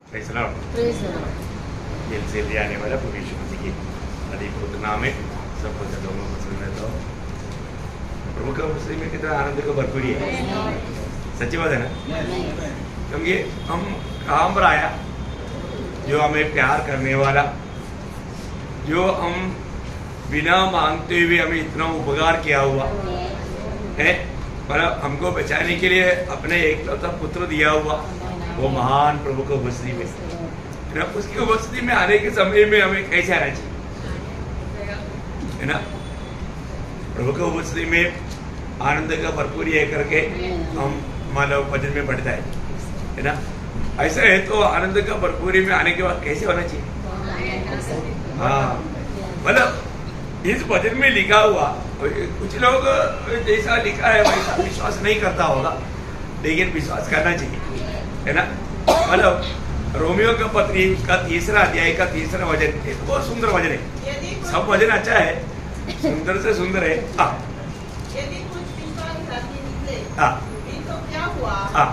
दिल से ले आने वाला परमेश्वर मसीह की अधिकृत नाम है। सबको लोगों को पसंद है। तो प्रभु का मसीह में कितना आनंद का भरपूर है। सच्ची बात है ना, क्योंकि हम काम पर आया जो हमें प्यार करने वाला, जो हम बिना मांगते हुए हमें इतना उपकार किया हुआ है, मतलब हमको बचाने के लिए अपने एकलौता पुत्र दिया हुआ, वो महान प्रभु को उपस्थिति में, उसकी उपस्थिति में आने के समय में हमें कैसे आना चाहिए, है ना। प्रभु को उपस्थिति में आनंद का भरपूर ये करके हम मानव वचन में बढ़ता है ना। ऐसा है तो आनंद का भरपूरी में आने के बाद कैसे होना चाहिए। हाँ, मतलब इस वचन में लिखा हुआ, कुछ लोग जैसा लिखा है वैसा विश्वास नहीं करता होगा, लेकिन विश्वास करना चाहिए, है ना। मतलब रोमियो का पत्री उसका 3रा अध्याय का 3रा वचन है, बहुत सुंदर वचन है। सब वचन अच्छा है, सुंदर से सुंदर है। हाँ, यदि कुछ विश्वासघाती निकले, हाँ, तो क्या हुआ? हाँ,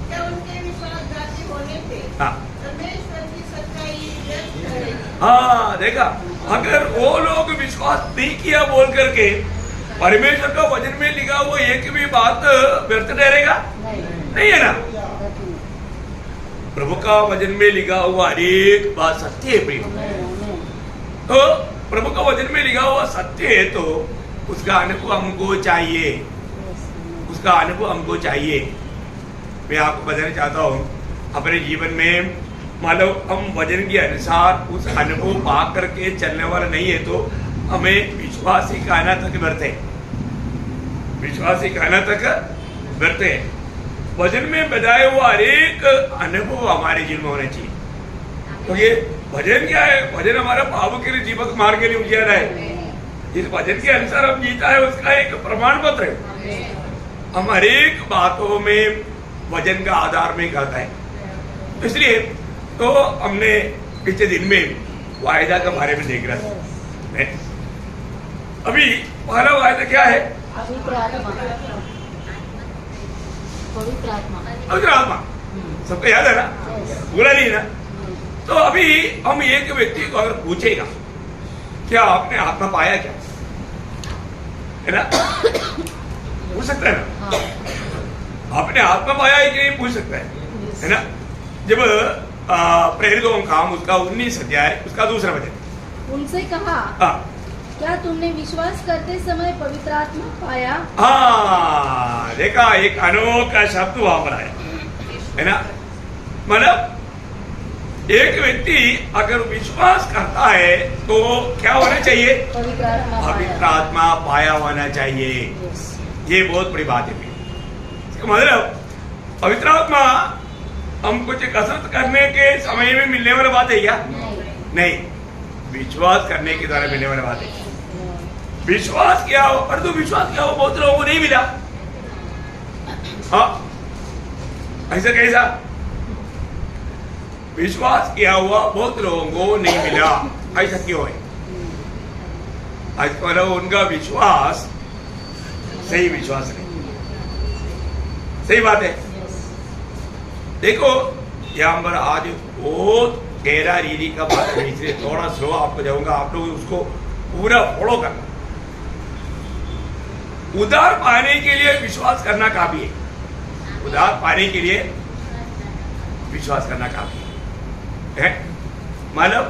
क्या उनके विश्वासघाती होने पे हाँ, परमेश्वर की सच्चाई व्यर्थ रहेगी? हाँ, देखा, अगर वो लोग विश्वास नहीं किया बोल करके परमेश्वर का वचन में लिखा हुआ एक भी बात व्यर्थ ठहरेगा नहीं, है ना। प्रभु का वचन में लिखा हुआ हर एक बात सत्य है प्रिय। तो प्रभु का वचन में लिखा हुआ सत्य है, तो उसका अनुभव हमको चाहिए, उसका अनुभव हमको चाहिए। मैं आपको बताना चाहता हूँ, अपने जीवन में मानो हम वचन के अनुसार उस अनुभव पा करके चलने वाला नहीं है, तो हमें विश्वास ही कहना तक व्यर्थ है, विश्वास ही कहना तक व्यर्थ है। वचन में बताया हुआ हर एक अनुभव हमारे जीवन में होना चाहिए। तो ये भजन क्या है? भजन हमारा पाप के लिए, दीपक मार्ग के लिए उजियारा है। इस भजन के अनुसार हम जीता है, उसका एक प्रमाण पत्र है। हम हर एक बातों में वचन का आधार में कहता है। इसलिए तो हमने पिछले दिन में वायदा के बारे में देख रहा था। अभी पहला वायदा क्या है? पवित्र आत्मा। पवित्र आत्मा सबको याद है ना, बोला नहीं ना। तो अभी हम एक व्यक्ति को अगर पूछेगा क्या आपने आत्मा पाया क्या, है ना, पूछ सकता है ना। आपने आत्मा पाया है कि नहीं पूछ सकता है ना। जब प्रेरितों का काम उसका 19 अध्याय उसका 2रा वचन, उनसे कहा, क्या तुमने विश्वास करते समय पवित्र आत्मा पाया? हाँ, देखा, एक अनोखा शब्द वहां पर आया, है ना। मतलब एक व्यक्ति अगर विश्वास करता है तो क्या होना चाहिए? पवित्र आत्मा पाया होना चाहिए। ये बहुत बड़ी बात है। मतलब पवित्र आत्मा हम कुछ कसरत करने के समय में मिलने वाली बात है क्या? नहीं, विश्वास करने के द्वारा मिलने वाली बात है। विश्वास किया हो, पर तो विश्वास किया हो बहुत लोगों को नहीं मिला। हाँ, ऐसा कैसा? विश्वास किया हुआ बहुत लोगों को नहीं मिला, ऐसा क्यों है? आज पर उनका विश्वास सही विश्वास नहीं। सही बात है। देखो यहाँ पर आज बहुत गहरा रीति का बात है, इसलिए थोड़ा स्लो आपको जाऊंगा, आप लोग उसको पूरा फॉलो करना। उद्धार पाने के लिए विश्वास करना काफी है। उद्धार पाने के लिए विश्वास करना काफी है। मतलब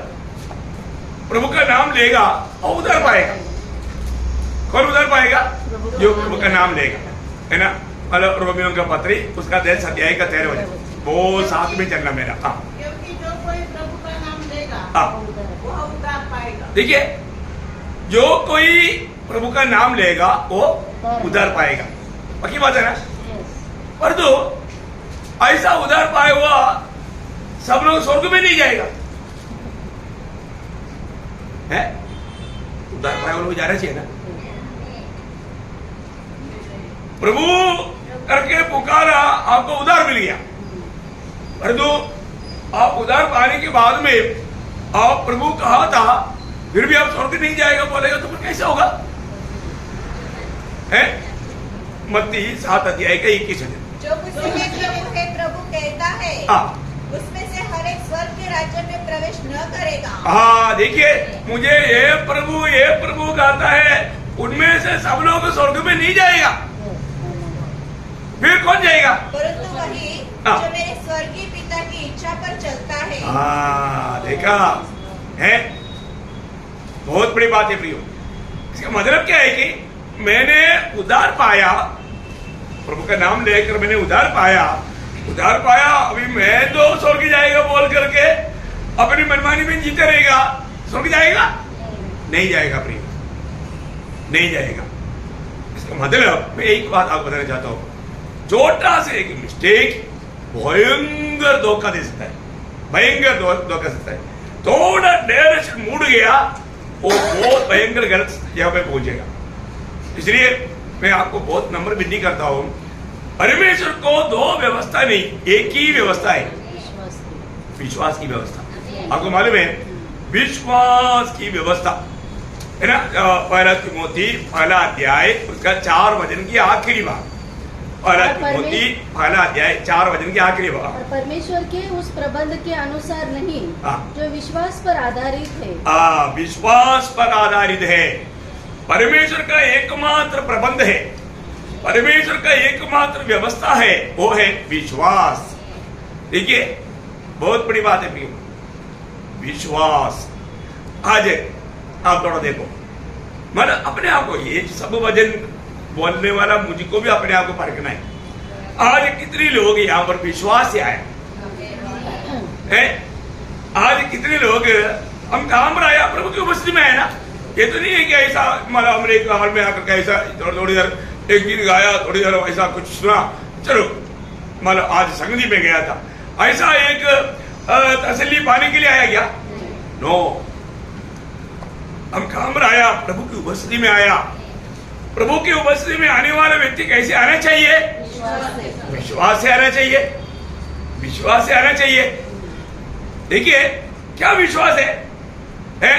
प्रभु का नाम लेगा और उद्धार पाएगा। कौन उद्धार पाएगा? जो प्रभु का नाम लेगा, है ना। मतलब रोमियो का पत्री उसका 10 अध्याय का 13 वचन, वो साथ में चलना मेरा। हाँ, क्योंकि जो कोई प्रभु का नाम लेगा, हाँ, वो उद्धार पाएगा। देखिए, जो कोई प्रभु का नाम लेगा वो उद्धार पाएगा, पक्की बात है ना। पर तो ऐसा उद्धार पाया हुआ सब लोग स्वर्ग में नहीं जाएगा, है। उद्धार पाया हुआ लोग जाना चाहिए ना। प्रभु करके पुकारा, आपको उद्धार मिल गया, पर तो आप उद्धार पाने के बाद में आप प्रभु कहा था फिर भी आप स्वर्ग नहीं जाएगा बोलेगा, तो फिर कैसे होगा? है मत्ती 7 अध्याय का 21 वचन। जो कुछ भी प्रभु कहता है, हाँ, उसमें से हर एक स्वर्ग राज्य में प्रवेश न करेगा। हाँ देखिए, मुझे ये प्रभु कहता है, उनमें से सब लोग स्वर्ग में नहीं जाएगा। फिर कौन जाएगा? परंतु वही हाँ। जो मेरे स्वर्गीय पिता की इच्छा पर चलता है। हाँ देखा है, बहुत बड़ी बात है प्रियो। इसका मतलब क्या है कि मैंने उद्धार पाया, प्रभु का नाम लेकर मैंने उद्धार पाया। अभी मैं तो स्वर्ग जाएगा बोल करके अपनी मनमानी में जीते रहेगा, स्वर्ग जाएगा? नहीं जाएगा प्रियो, नहीं जाएगा। इसका मतलब मैं एक बात आपको बताना चाहता हूं, छोटा से एक मिस्टेक भयंकर धोखा दे सकता है, भयंकर धोखा सकता है। थोड़ा डायरेक्शन मुड़ गया, वो बहुत भयंकर गलत जगह पे पहुंचेगा। इसलिए मैं आपको बहुत नम्र विनती करता हूं, परमेश्वर को दो व्यवस्था नहीं, एक ही व्यवस्था है, विश्वास की व्यवस्था। आपको मालूम है, विश्वास की व्यवस्था है ना। पहला तिमोथी पहला अध्याय उसका 4 वचन की आखिरी बात, पहला तिमोथी पहला अध्याय 4 वचन की आखिरी बात। और परमेश्वर के उस प्रबंध के अनुसार नहीं, हाँ। जो विश्वास पर आधारित है। विश्वास पर आधारित है। परमेश्वर का एकमात्र प्रबंध है, परमेश्वर का एकमात्र व्यवस्था है, वो है विश्वास। देखिए बहुत बड़ी बात है प्रियो, विश्वास। आज आप थोड़ा देखो, मतलब अपने आप को, ये सब वजन बोलने वाला मुझको भी अपने आप को परखना है। आज कितने लोग यहाँ पर विश्वास से आए हैं? आज कितने लोग हम काम आया प्रभु की उपस्थिति में है ना। ये तो नहीं है कि ऐसा मतलब हमने एक हाल में आकर ऐसा थोड़ी देर एक गीत गाया, थोड़ी देर ऐसा कुछ सुना, चलो मतलब आज संगति में गया था, ऐसा एक तसल्ली पाने के लिए आया क्या? नो, हम काम आया, प्रभु की उपस्थिति में आया। प्रभु की उपस्थिति में आने वाला व्यक्ति कैसे आना चाहिए? विश्वास से आना चाहिए, विश्वास से आना चाहिए। देखिए क्या विश्वास है?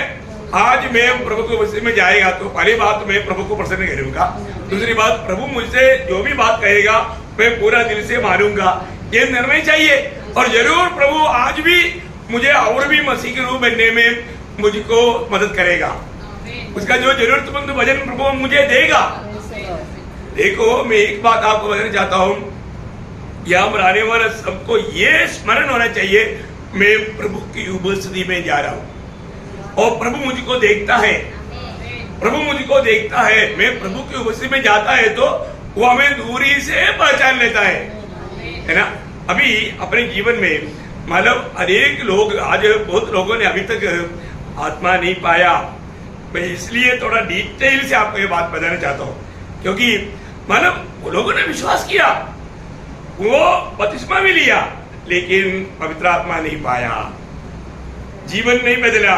आज मैं प्रभु की उपस्थिति में जाएगा तो पहली बात तो मैं प्रभु को प्रसन्न करूंगा, दूसरी बात प्रभु मुझसे जो भी बात कहेगा मैं पूरा दिल से मानूंगा, ये निर्णय चाहिए। और जरूर प्रभु आज भी मुझे और भी मसीह के रूप बनने में मुझको मदद करेगा, उसका जो जरूरतमंद वजन प्रभु मुझे देगा। देखो मैं एक बात आपको बताना चाहता हूं, यहाँ पर आने वाला सबको ये स्मरण होना चाहिए, मैं प्रभु की उपस्थिति में जा रहा हूं और प्रभु मुझको देखता है, प्रभु मुझको देखता है। मैं प्रभु की उपस्थिति में जाता है तो वो हमें दूरी से पहचान लेता है ना। अभी अपने जीवन में मतलब अनेक लोग, आज बहुत लोगों ने अभी तक आत्मा नहीं पाया। मैं इसलिए थोड़ा डिटेल से आपको ये बात बताना चाहता हूँ, क्योंकि मतलब लोगों ने विश्वास किया, वो बपतिस्मा भी लिया, लेकिन पवित्र आत्मा नहीं पाया, जीवन नहीं बदला,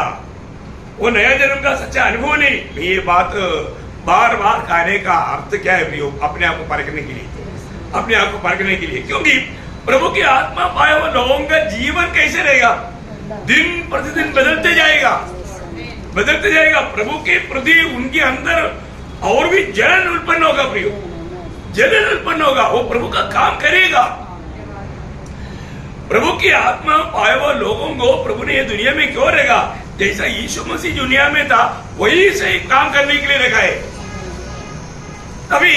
वो नया जन्म का सच्चा अनुभव नहीं। ये बात बार बार कहने का अर्थ क्या है प्रियो? अपने आप को परखने के लिए, अपने आप को परखने के लिए, क्योंकि प्रभु की आत्मा पाए हुए लोगों का जीवन कैसे रहेगा? दिन प्रतिदिन बदलते जाएगा, बदलते जाएगा। प्रभु के प्रति उनके अंदर और भी जलन उत्पन्न होगा प्रियो, जलन उत्पन्न होगा, वो प्रभु का काम करेगा। प्रभु की आत्मा पाए हुए लोगों को प्रभु ने ये दुनिया में क्यों रखा? जैसा यीशु मसीह दुनिया में था वही सही काम करने के लिए रखा है। अभी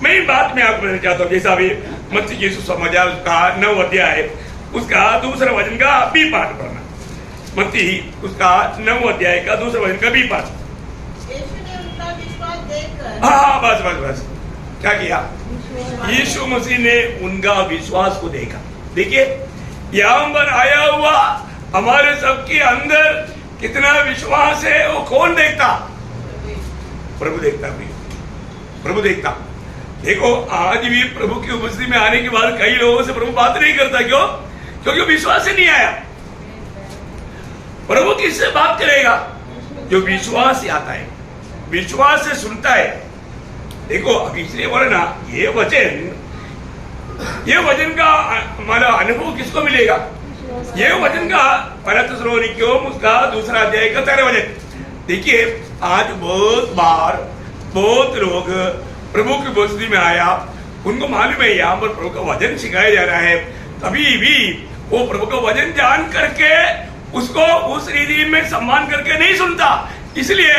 मैं बात में आपको बताना चाहता हूँ, जैसा अभी मत्ती यीशु समझा उसका 9 अध्याय उसका दूसरा वचन का बी पाठ पढ़ना, मत्ती उसका 9 अध्याय का दूसरा वचन का बी पाठ। यीशु ने उनका विश्वास देखकर, हाँ बस बस बस, क्या किया? यीशु मसीह ने उनका विश्वास को देखा। देखिए यहाँ पर आया हुआ हमारे सबके अंदर कितना विश्वास है, वो कौन देखता? प्रभु देखता भी, प्रभु देखता। देखो आज भी प्रभु की उपस्थिति में आने के बाद कई लोगों से प्रभु बात नहीं करता, क्यों? क्योंकि विश्वास से नहीं आया। प्रभु किससे बात करेगा? जो विश्वास से आता है, विश्वास से सुनता है। देखो अब इसलिए बोले ना, ये वचन का हमारा अनुभव किसको मिलेगा? ये वचन का पहला थिस्सलुनीकियों उसका दूसरा अध्याय का 13 वचन। देखिए आज बहुत बार बहुत लोग प्रभु की उपस्थिति में आया, उनको मालूम है यहाँ पर प्रभु का वचन सिखाया जा रहा है, तभी भी वो प्रभु का वचन जान करके उसको उस रीति में सम्मान करके नहीं सुनता, इसलिए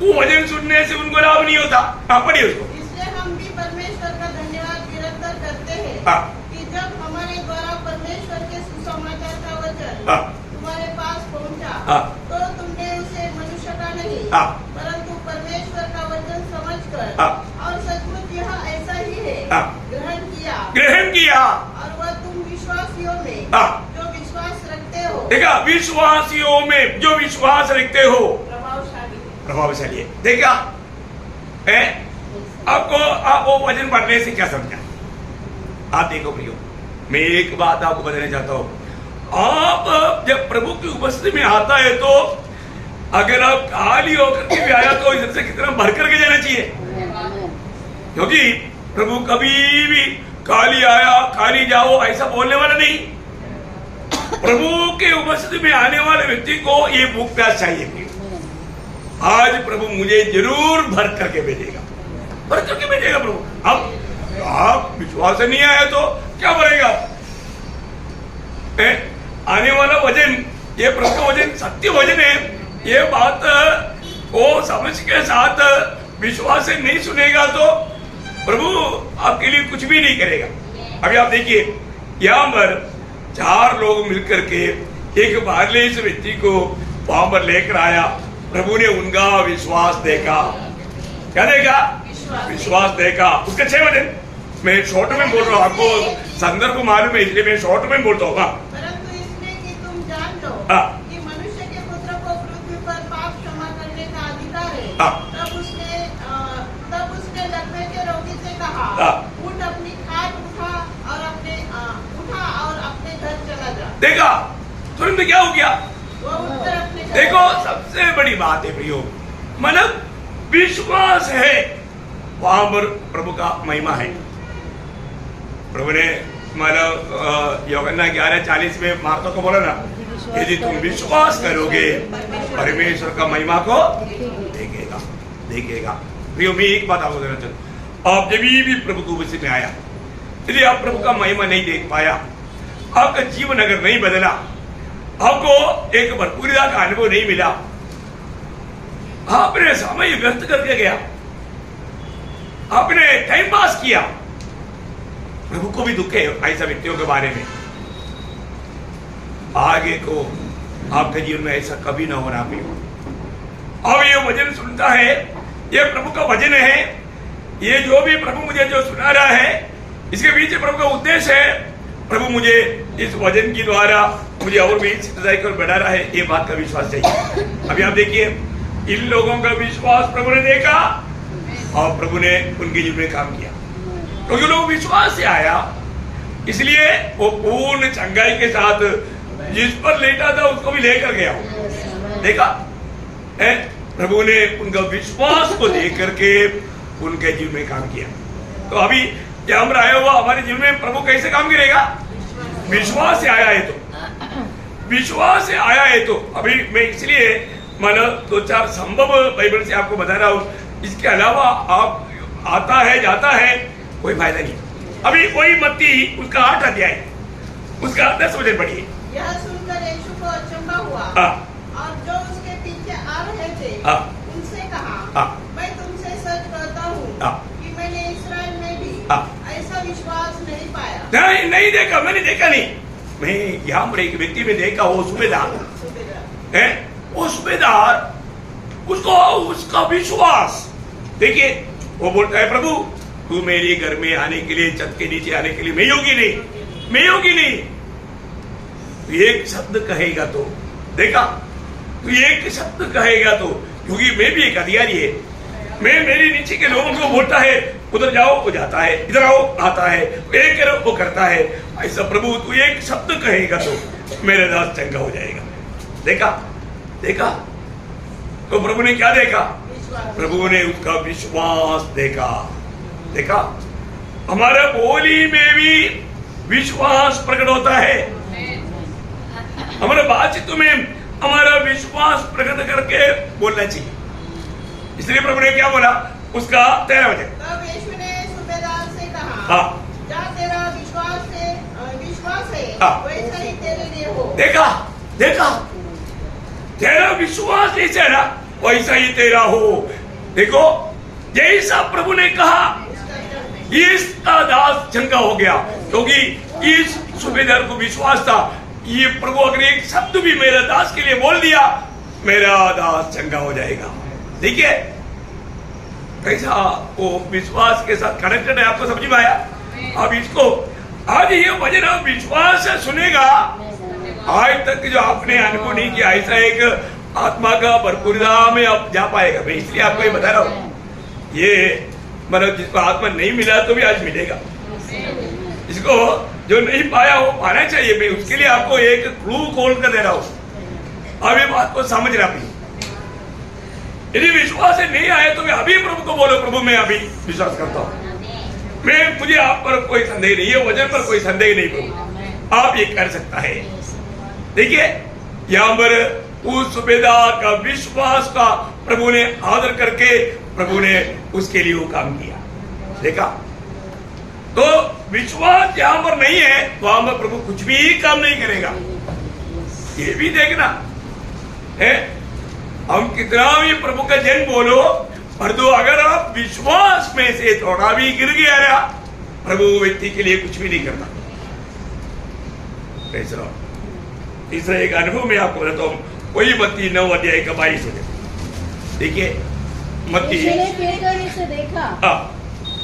वो वचन सुनने से उनको लाभ नहीं होता। हाँ, पढ़िए उसको। इसलिए हम भी परमेश्वर का धन्यवाद निरंतर करते हैं हाँ। कि जब हमारे द्वारा परमेश्वर के सुसमाचार का वचन हाँ। तुम्हारे पास पहुंचा, हाँ। तो तुमने उसे मनुष्य का नहीं, हाँ। परंतु परमेश्वर का वचन समझकर हाँ। और सचमुच यह ऐसा ही है हाँ। ग्रहण किया। और वह तुम विश्वासियों में हाँ। जो विश्वास रखते हो, देखा, विश्वासियों में जो विश्वास रखते हो प्रभावशाली है। देखा है? आपको आप वो वचन पढ़ने से क्या समझा? आप देखो प्रियो, मैं एक बात आपको बताना चाहता हूं। आप जब प्रभु की उपस्थिति में आता है तो अगर आप खाली होकर के भी आया तो इधर से कितना भर करके जाना चाहिए, क्योंकि प्रभु कभी भी खाली आया खाली जाओ ऐसा बोलने वाला नहीं। प्रभु के उपस्थिति में आने वाले व्यक्ति को ये भूख प्यास चाहिए। आज प्रभु मुझे जरूर भर करके भेजेगा, भर करके भेजेगा प्रभु। अब आप विश्वास नहीं आया तो क्या भरेगा? आने वाला वचन, ये प्रभु का वचन सत्य वचन है। ये बात को समझ के साथ विश्वास से नहीं सुनेगा तो प्रभु आपके लिए कुछ भी नहीं करेगा। अभी आप देखिए, यहाँ पर 4 लोग मिलकर के एक बाहरले इस व्यक्ति को वहां पर लेकर आया। प्रभु ने उनका विश्वास देखा। क्या देखा? विश्वास देखा। उसके 6 वचन मैं शॉर्ट में बोल रहा हूँ, आपको संदर्भ मालूम है इसलिए मैं शॉर्ट में बोलता हूँ। परंतु इसलिए कि तुम जान लो कि मनुष्य के पुत्र को पृथ्वी पर पाप क्षमा करने का अधिकार है। तब उसने लकवे के रोगी से कहा, उठ अपनी खाट उठा और अपने घर चला जा। देखा तुरंत क्या हो गया? वो उत्तर अपने घर देखो, सबसे बड़ी बात है प्रियो, मतलब विश्वास है, वहां पर प्रभु का महिमा है। प्रभु ने मतलब यूहन्ना 11:40 में मार्था को बोला ना, यदि तुम विश्वास करोगे परमेश्वर का महिमा को देखेगा, देखेगा। प्रियो, मैं एक बात आपको देना चाहता हूं, आप जब भी प्रभु को उपस्थिति में आया, यदि आप प्रभु का महिमा नहीं देख पाया, आपका जीवन अगर नहीं बदला, आपको एक भरपूरता का अनुभव नहीं मिला, आपने समय व्यर्थ करके गया, आपने टाइम पास किया, प्रभु को भी दुख है ऐसा व्यक्तियों के बारे में। आगे को आपके जीवन में ऐसा कभी ना हो रहा। अब ये वचन सुनता है, ये प्रभु का वचन है, ये जो भी प्रभु मुझे जो सुना रहा है, इसके पीछे प्रभु का उद्देश्य है। प्रभु मुझे इस वचन की द्वारा मुझे और भी सच्चाई को बढ़ा रहा है, ये बात का विश्वास चाहिए। अभी आप देखिए, इन लोगों का विश्वास प्रभु ने देखा और प्रभु ने उनके जीवन में काम किया, क्योंकि लोग विश्वास से आया, इसलिए वो पूर्ण चंगाई के साथ जिस पर लेटा था उसको भी लेकर गया। देखा है? प्रभु ने उनका विश्वास को देख करके उनके जीवन में काम किया। तो अभी क्या हम आया हुआ हमारे जीवन में प्रभु कैसे काम करेगा? विश्वास से आया है तो, विश्वास से आया है तो। अभी मैं इसलिए मानो 2-4 संभव बाइबल से आपको बता रहा हूँ, इसके अलावा आप आता है जाता है कोई फायदा नहीं। अभी वही मत्ती उसका 8 अध्याय उसका 10 वचन पढ़िए। यह सुनकर यीशु को अचंभा हुआ और जो उसके पीछे आ रहे थे उनसे कहा, मैं तुमसे सच कहता हूँ कि मैंने इस्राएल में भी ऐसा विश्वास नहीं पाया। नहीं देखा, मैंने देखा नहीं। मैं यहाँ पर एक व्यक्ति में देखा, वो सूबेदार है, वो सूबेदार उसको उसका विश्वास देखिए, वो बोलता है, प्रभु तू मेरे घर में आने के लिए, छत के नीचे आने के लिए मैं योग्य नहीं, मैं योग्य नहीं। तू एक शब्द कहेगा तो, देखा, तू एक शब्द कहेगा तो, क्योंकि मैं भी एक अधिकारी है, मैं मेरे नीचे के लोगों को बोलता है, उधर जाओ वो जाता है, इधर आओ आता है, ये करो वो करता है। ऐसा प्रभु तू एक शब्द कहेगा तो मेरे दास चंगा हो जाएगा। देखा देखा, तो प्रभु ने क्या देखा? प्रभु ने उसका विश्वास देखा। देखा, हमारा बोली में भी विश्वास प्रकट होता है, हमारे बातचीत में हमारा विश्वास प्रकट करके बोलना चाहिए। इसलिए प्रभु ने क्या बोला? उसका 13 वचन, तब यीशु ने सूबेदार से कहा, जा तेरा विश्वास है, वैसा ही तेरे लिए हो। देखा देखा, तेरा विश्वास जैसा है ना वैसा ही तेरा हो। देखो जैसा प्रभु ने कहा इसका दास चंगा हो गया, क्योंकि इस सूबेदार को विश्वास था ये प्रभु अगर एक शब्द भी मेरे दास के लिए बोल दिया मेरा दास चंगा हो जाएगा। देखिए कैसा वो विश्वास के साथ कनेक्टेड है, आपको समझ में आया? अब इसको आज ये वजन आप विश्वास से सुनेगा, आज तक जो आपने अनुभव नहीं किया ऐसा एक आत्मा का भरपूरता में आप जा पाएगा। मैं इसलिए आपको ये बता रहा हूँ, ये मतलब जिसको आत्मा नहीं मिला तो भी आज मिलेगा, इसको जो नहीं पाया वो पाना चाहिए। मैं उसके लिए आपको एक क्लू खोल कर दे रहा हूँ, अब ये बात को समझना भी। यदि विश्वास से नहीं आए तो मैं अभी प्रभु को बोलो, प्रभु मैं अभी विश्वास करता हूँ, मैं मुझे आप पर कोई संदेह नहीं है, वजन पर कोई संदेह नहीं प्रभु, आप ये कर सकता है। देखिए यहाँ पर उस सूबेदार का विश्वास का प्रभु ने आदर करके प्रभु ने उसके लिए वो काम किया। देखा तो विश्वास जहां पर नहीं है वहां पर प्रभु कुछ भी काम नहीं करेगा। ये भी देखना है, हम कितना भी प्रभु का जन बोलो, पर तो अगर आप विश्वास में से थोड़ा भी गिर गया ना प्रभु व्यक्ति के लिए कुछ भी नहीं करता। तीसरा एक अनुभव में आपको बताता हूँ, वही मत्ती 9 अध्याय का 22 हो जाए। देखिए मत्ती उसे देखा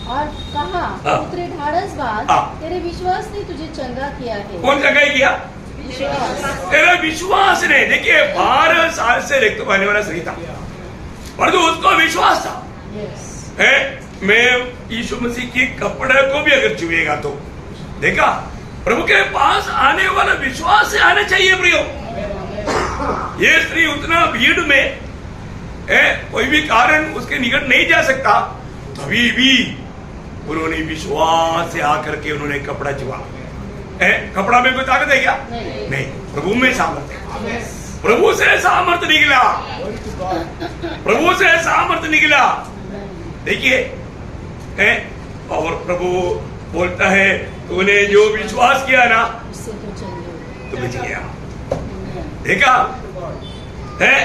और कहा पुत्र ढाढ़स बात, तेरे विश्वास ने तुझे चंगा किया है। कौन चंगा किया? तेरा विश्वास ने। देखिए 12 साल से रिक्त पाने वाला सही था, परंतु उसको विश्वास था है मैं यीशु मसीह की कपड़े को भी अगर छुएगा तो। देखा प्रभु के पास आने वाला विश्वास से आना चाहिए प्रियो। ये स्त्री उतना भीड़ में कोई भी कारण उसके निकट नहीं जा सकता, तभी भी उन्होंने विश्वास से आकर के उन्होंने कपड़ा छुआ। कपड़ा में कोई ताकत है क्या? नहीं, प्रभु में सामर्थ्य है। प्रभु से सामर्थ्य निकला, प्रभु से सामर्थ्य निकला। देखिए और प्रभु बोलता है तूने जो विश्वास किया ना तो बच गया। देखा है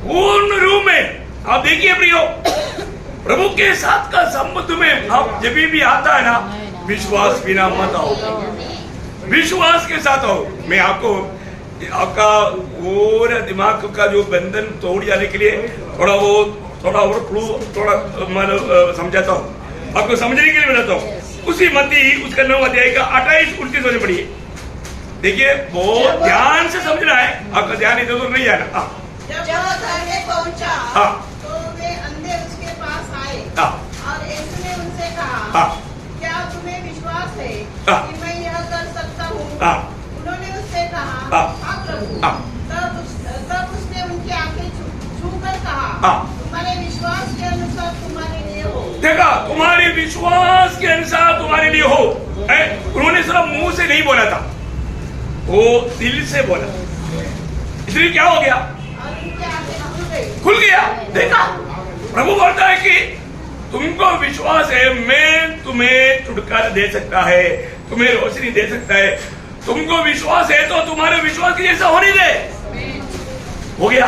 पूर्ण रूप में। आप देखिए प्रियो, प्रभु के साथ का संबंध में आप जब भी आता है ना, विश्वास बिना मत आओ, विश्वास के साथ आओ। मैं आपको आपका पूरा दिमाग का जो बंधन तोड़ जाने के लिए थोड़ा और क्लू थोड़ा मतलब समझाता हूँ, आपको समझने के लिए बताता हूँ। उसी मत्ती उसका 9 अध्याय का 28-29 में पढ़िए। देखिए बहुत ध्यान से समझना है, आपका ध्यान इधर उधर नहीं जाना। जब वो घर पहुंचा तो वे अंधे उसके पास आए और यीशु ने उनसे कहा क्या तुम्हें विश्वास है कि मैं यह कर सकता हूँ? उन्होंने उससे कहा हाँ प्रभु। तब उसने उनकी आंखें छूकर कहा तुम्हारे विश्वास के अनुसार तुम्हारे लिए हो। देखा तुम्हारे विश्वास के अनुसार तुम्हारे लिए हो। उन्होंने सिर्फ मुंह से नहीं बोला था, वो दिल से बोला। इसलिए क्या हो गया? खुल गया। देखा प्रभु बोलता है कि तुमको विश्वास है, मैं तुम्हें छुटकारा दे सकता है, तुम्हें रोशनी दे सकता है। तुमको विश्वास है तो तुम्हारे विश्वास की जैसा होने दे। हो गया।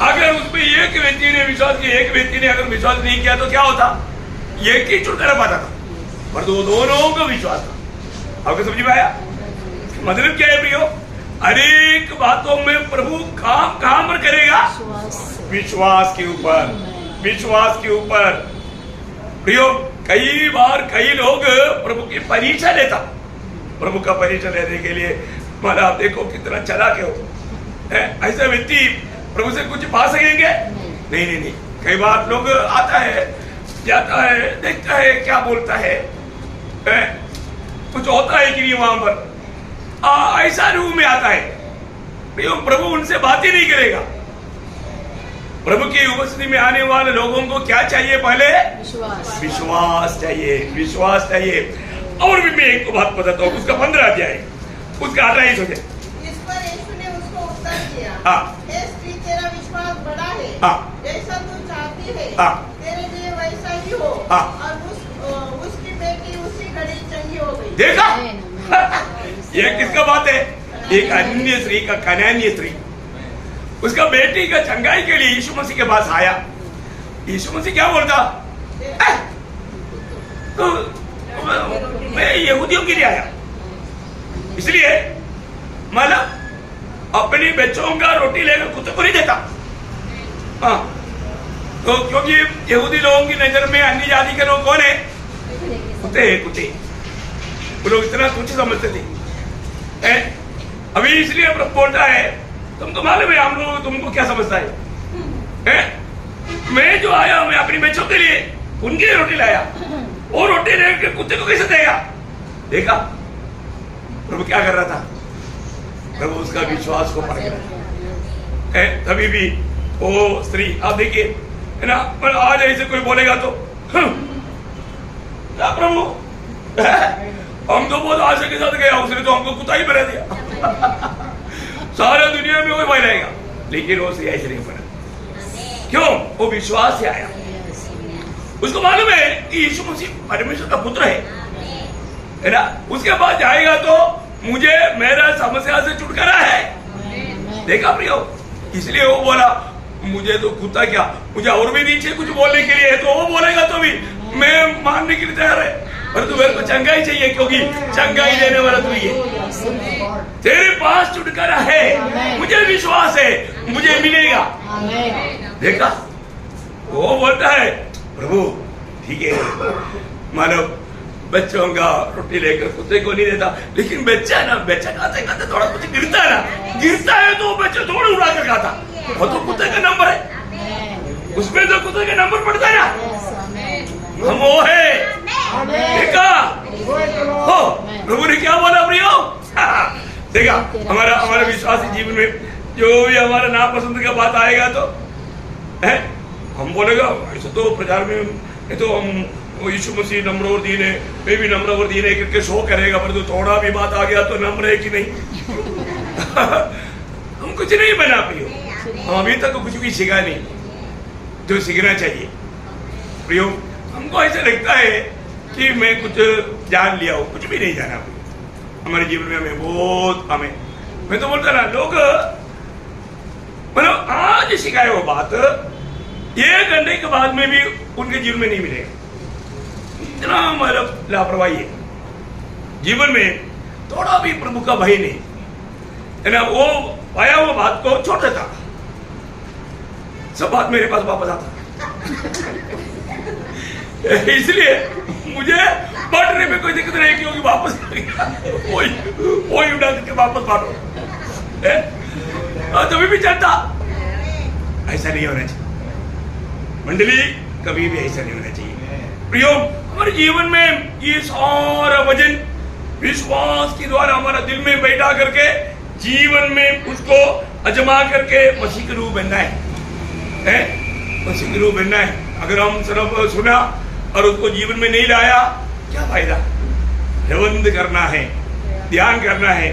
अगर उसमें एक व्यक्ति ने विश्वास किया, एक व्यक्ति ने अगर विश्वास नहीं किया तो क्या होता? एक ही छुटकारा पाता था, पर दोनों का विश्वास था। आपको समझ में आया? मतलब क्या है प्रियो? अनेक बातों में प्रभु काम कहां पर करेगा? विश्वास के ऊपर, विश्वास के ऊपर। प्रियो कई बार कई लोग प्रभु की परीक्षा लेता, प्रभु का परीक्षा लेने के लिए मतलब आप देखो कितना चालाक है। ऐसा व्यक्ति प्रभु से कुछ पा सकेंगे? नहीं नहीं नहीं। कई बार लोग आता है जाता है, देखता है क्या बोलता है, कुछ होता है कि नहीं वहां पर, ऐसा रूप में आता है। प्रभु उनसे बात ही नहीं करेगा। प्रभु की उपस्थिति में आने वाले लोगों को क्या चाहिए? पहले विश्वास चाहिए, विश्वास चाहिए। और भी मैं एक बात बताता हूँ, उसका 15 अध्याय उसका 28 हो जाए। इस पर यीशु ने उसको उत्तर दिया, हे स्त्री तेरा विश्वास बड़ा है, जैसा तू चाहती है तेरे लिए वैसा ही हो। और उसकी बेटी उसी घड़ी चंगी हो गई। देखा ये किसका बात है? एक अन्य स्त्री का कनान्य स्त्री उसका बेटी का चंगाई के लिए यीशु मसीह के पास आया। यीशु मसीह क्या बोलता? तो मैं यहूदियों के लिए आया, इसलिए मतलब अपनी बच्चों का रोटी लेकर कुत्ते को नहीं देता। हाँ, तो क्योंकि यहूदी लोगों की नजर में अन्य जाति के लोग कौन है? कुत्ते हैं, कुत्ते। वो लोग इतना तुच्छ समझते थे। अभी इसलिए प्रभु बोलता है, तुम तो मालूम है हम लोग तुमको क्या समझता है? मैं जो आया मैं अपनी बच्चों के लिए उनके लिए रोटी लाया, वो रोटी लेकर कुत्ते को कैसे देगा? देखा प्रभु क्या कर रहा था? प्रभु उसका विश्वास को पढ़ गया। तभी भी वो स्त्री, आप देखिए है ना, पर आज ऐसे कोई बोलेगा तो क्या प्रभु हम तो बहुत आशा के साथ गया, उसने तो हमको कुत्ता ही बना दिया। सारा दुनिया में वो बनाएगा, लेकिन वो से ऐसे नहीं बना। क्यों? वो विश्वास से आया। उसको मालूम है कि यीशु मसीह परमेश्वर का पुत्र है ना। उसके बाद जाएगा तो मुझे मेरा समस्या से छुटकारा है। देखा प्रियो, इसलिए वो बोला मुझे तो कुत्ता क्या, मुझे और भी नीचे कुछ बोलने के लिए है तो वो बोलेगा तो भी मैं मानने के लिए तैयार है, पर तू मेरे को चंगाई चाहिए क्योंकि चंगाई देने वाला तू ही है। तेरे पास छुटकारा है, मुझे विश्वास है मुझे मिलेगा। देखा वो बोलता है प्रभु ठीक है, मानो बच्चों का रोटी लेकर कुत्ते को नहीं देता, लेकिन बच्चा ना, बच्चा खाते खाते थोड़ा कुछ गिरता है ना, गिरता है तो बच्चा थोड़ा उड़ा कर खाता, वो तो कुत्ते का नंबर है, उसमें तो कुत्ते का नंबर पड़ता है ना। हम वो है। देखा हो प्रभु ने क्या बोला प्रियो? देखा हमारा विश्वासी जीवन में जो भी हमारा नापसंद का बात आएगा तो है, हम बोलेगा ऐसा तो प्रचार में नहीं तो हम यीशु मसीह नम्र और दीन है, मैं भी नम्र और दीन है करके शो करेगा, पर तो थोड़ा भी बात आ गया तो नम्र है कि नहीं? हम कुछ नहीं बना प्रियो, हम अभी तक कुछ भी सीखा नहीं जो सीखना चाहिए प्रियो। हमको ऐसा लगता है कि मैं कुछ जान लिया हूँ, कुछ भी नहीं जाना हमारे जीवन में। हमें बहुत मैं तो बोलता ना, लोग मतलब आज सिखाए वो बात 1 घंटे के बाद में भी उनके जीवन में नहीं मिलेगा। इतना मतलब लापरवाही है जीवन में, थोड़ा भी प्रभु का भय नहीं है ना। वो पाया हुआ बात को छोड़ देता, सब बात मेरे पास वापस आता। इसलिए मुझे बांटने में कोई दिक्कत नहीं, क्योंकि वापस आ गया वही उड़ा करके वापस बांटो, तभी भी चलता। ऐसा नहीं होना चाहिए मंडली, कभी भी ऐसा नहीं होना चाहिए प्रियो। हमारे जीवन में ये सारा वजन विश्वास के द्वारा हमारा दिल में बैठा करके जीवन में उसको अजमा करके मसीह के रूप बनना है, मसीह के रूप बनना है। अगर हम सिर्फ सुना और उसको जीवन में नहीं लाया, क्या फायदा? प्रबंध करना है, ध्यान करना है।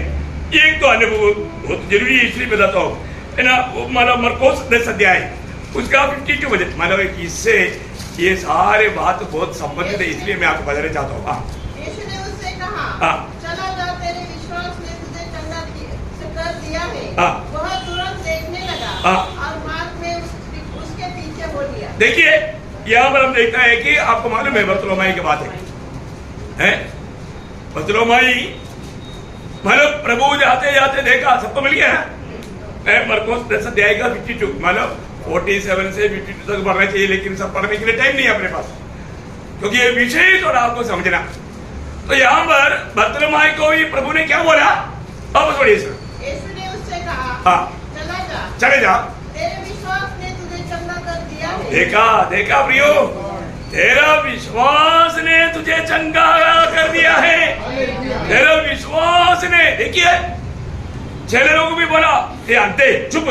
एक तो अनुभव बहुत जरूरी है, इसलिए बताता हूँ है ना। मानो मरकोस 10 अध्याय उसका 52 वजन, मानो इससे ये सारे बात बहुत संबंधित है, इसलिए मैं आपको बताना चाहता हूँ। यीशु ने उससे कहा, चला जा, तेरे विश्वास ने तुझे चंगा कर दिया है। वह तुरंत देखने लगा और मार्ग में उसके पीछे हो लिया। देखिए यहाँ पर हम देखता है कि आपको मालूम है बर्तुलोमाई की बात है। बर्तुलोमाई मतलब प्रभु जाते जाते देखा, सबको मिल गया है। मरकोस 10 अध्याय का 52, मतलब 47 से 52 तक पढ़ना चाहिए, लेकिन सब पढ़ने के लिए टाइम नहीं है अपने पास, क्योंकि ये विषय थोड़ा आपको समझना। तो यहाँ पर बर्तुलोमाई को भी प्रभु ने क्या बोला? अब थोड़ी सर यीशु ने उससे कहा, चला जा, चले जा, तेरे विश्वास ने तुझे चंगा कर दिया है। देखा प्रियो, तेरा विश्वास ने तुझे चंगा कर दिया है। तेरा विश्वास ने, देखिए चेले लोगों को भी बोला, ये अंते चुप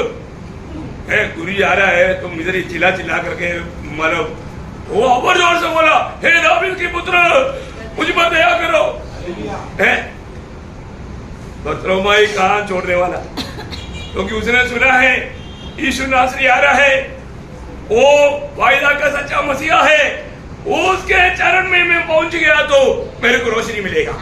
है, गुरु जा रहा है, तुम इधर ही चिल्ला करके मतलब वो और जोर से बोला, हे दाऊद के पुत्र मुझ पर दया करो। है बर्तुलोमाई कान छोड़ने वाला, क्योंकि उसने सुना है यीशु नासरी आ रहा है, वो वायदा का सच्चा मसीहा है, उसके चरण में मैं पहुंच गया तो मेरे को रोशनी मिलेगा,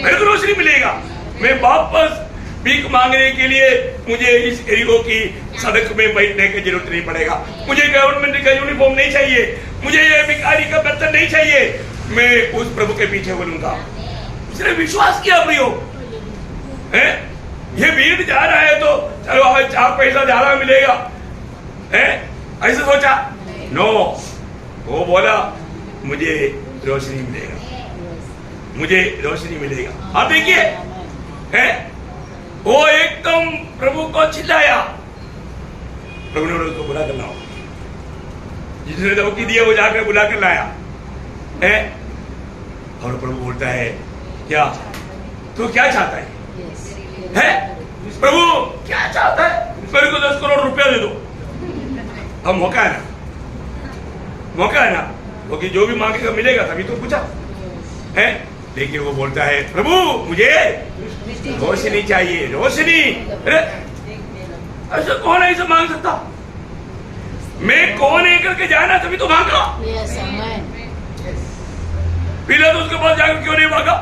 मेरे को रोशनी मिलेगा। मैं वापस भीख मांगने के लिए मुझे इस एरियो की सड़क में बैठने की जरूरत नहीं पड़ेगा, मुझे गवर्नमेंट का यूनिफॉर्म नहीं चाहिए, मुझे ये भिखारी का वेतन नहीं चाहिए, मैं उस प्रभु के पीछे बोलूंगा। इसने विश्वास किया प्रियो, है ये भीड़ जा रहा है तो चलो आज 4 पैसा ज्यादा मिलेगा, है ऐसे सोचा? नो, वो बोला मुझे रोशनी मिलेगा, मुझे रोशनी मिलेगा। आप देखिए, है वो एकदम प्रभु को चिल्लाया, प्रभु ने उसको बुला कर लाओ, जिसने धमकी दिया वो जाकर बुला कर लाया, है और प्रभु बोलता है क्या तू क्या चाहता है? प्रभु क्या चाहता है? मेरे को 10 करोड़ रुपया दे दो। अब मौका है ना, मौका है ना, क्योंकि जो भी मांगेगा मिलेगा, तभी तो पूछा है। लेकिन वो बोलता है प्रभु मुझे रोशनी चाहिए, रोशनी। ऐसा कौन है ऐसा मांग सकता? मैं कौन है करके जाना, तभी तो मांगा। पीला तो उसके पास जाकर क्यों नहीं मांगा?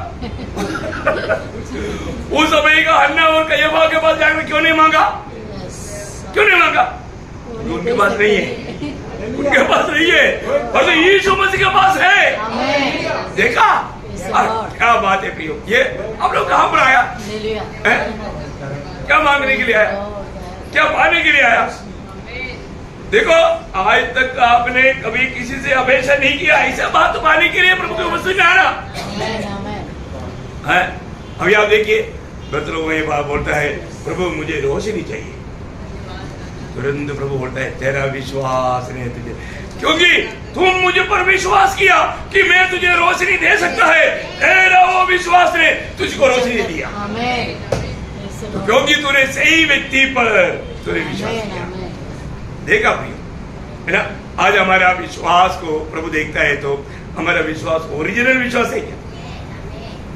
उस समय का हन्ना और कय्यफा के पास जाकर क्यों नहीं मांगा? क्यों नहीं मांगा? उनके पास नहीं है, उनके पास नहीं है, और तो यीशु मसीह के पास है। देखा क्या बात है प्रियो, ये आप लोग कहाँ पर आया? क्या मांगने के लिए आया? क्या पाने के लिए आया? देखो आज तक आपने कभी किसी से अपेक्षा नहीं किया, ऐसा बात पाने के लिए प्रभु के उपस्थित में आना है। अभी आप देखिए बर्तलों में बात बोलता है प्रभु मुझे रोशनी चाहिए, तुरंत प्रभु बोलता है तेरा विश्वास नहीं तुझे, क्योंकि तुम मुझे पर विश्वास किया कि मैं तुझे रोशनी दे सकता है, तेरा वो विश्वास ने तुझको रोशनी दिया, क्योंकि तूने सही व्यक्ति पर तूने विश्वास किया। देखा प्रिय, है ना? आज हमारा विश्वास को प्रभु देखता है तो हमारा विश्वास ओरिजिनल विश्वास है क्या?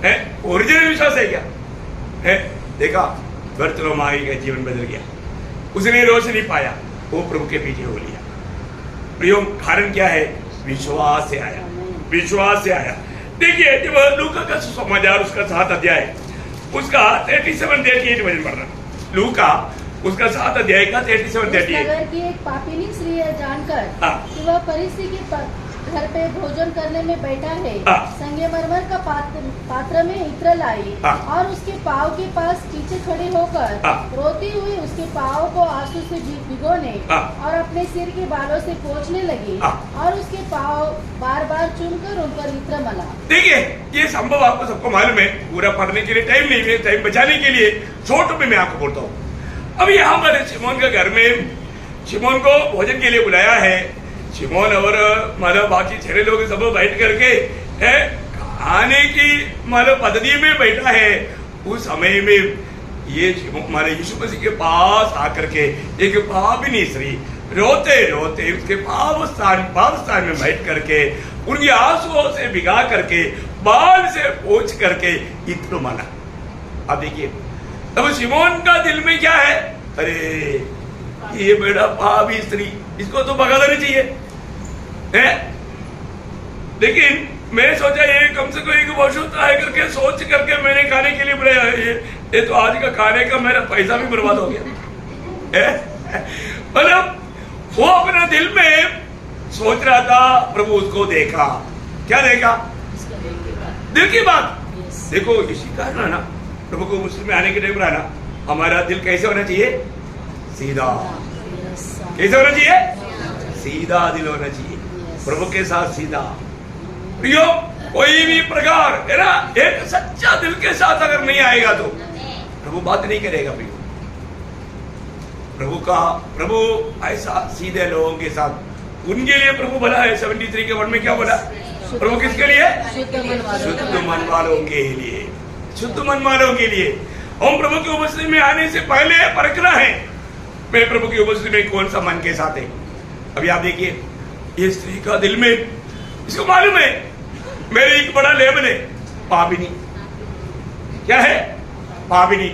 है ओरिजिनल विश्वास है क्या? है देखा बर्तलोमाई का जीवन बदल गया, उसने रोशनी पाया, वो प्रभु के पीछे हो लिया। प्रियो कारण क्या है? विश्वास से आया, विश्वास से आया। देखिए जब लूका का सुसमाचार उसका 7 अध्याय उसका 37-38 वचन पढ़ रहा, लूका उसका 7 अध्याय का 37-38। नगर की एक पापिनी स्त्री है जानकर कि वह फरीसी के घर पे भोजन करने में बैठा है, संगमरमर का पात्र में इत्र लाई और उसके पाँव के पास पीछे खड़े होकर रोती हुई उसके पाँव को आंसू से भिगोने और अपने सिर के बालों से पोंछने लगी और उसके पाँव बार बार चूमकर उन पर इत्र मला। देखिए ये संभव आपको सबको मालूम है, पूरा पढ़ने के लिए टाइम नहीं है, टाइम बचाने के लिए छोटे में मैं आपको बोलता हूँ। अब यहाँ पर शिमोन के घर में शिमोन को भोजन के लिए बुलाया है, शिमोन और मतलब बाकी 6 लोग सब बैठ करके खाने की मतलब पद्धति में बैठा है। उस समय में ये हमारे यीशु मसीह के पास आकर के एक पापिनी स्त्री रोते रोते उसके पाव स्थान में बैठ करके उनकी आंसुओं से भिगा करके बाल से पोंछ करके इत्र माना। अब देखिए अब शिमोन का दिल में क्या है? अरे ये बेटा पापी स्त्री, इसको तो भगा देना चाहिए है। लेकिन मैंने सोचा ये कम से कम एक वर्ष होता है करके सोच करके मैंने खाने के लिए बुलाया, ये तो आज का खाने का मेरा पैसा भी बर्बाद हो गया। मतलब वो अपने दिल में सोच रहा था, प्रभु उसको देखा, क्या देखा? दिल की बात। देखो इसी कारण है ना प्रभु को मुस्लिम में आने के टाइम ना हमारा दिल कैसे होना चाहिए? सीधा। कैसे होना चाहिए? सीधा दिल होना चाहिए, प्रभु के साथ सीधा। प्रियो कोई भी प्रकार है ना एक सच्चा दिल के साथ अगर नहीं आएगा तो प्रभु बात नहीं करेगा। प्रियो प्रभु ऐसा सीधे लोगों के साथ, उनके लिए प्रभु बोला है 73 के वर्ड में क्या बोला? प्रभु किसके लिए? शुद्ध मन वालों के लिए, शुद्ध मन वालों के लिए। हम प्रभु की उपस्थिति में आने से पहले परखना है मैं प्रभु की उपस्थिति में कौन सा मन के साथ है। अभी आप देखिए ये स्त्री का दिल में इसको मालूम है मेरे एक बड़ा लेबल है पापिनी। क्या है? पापिनी।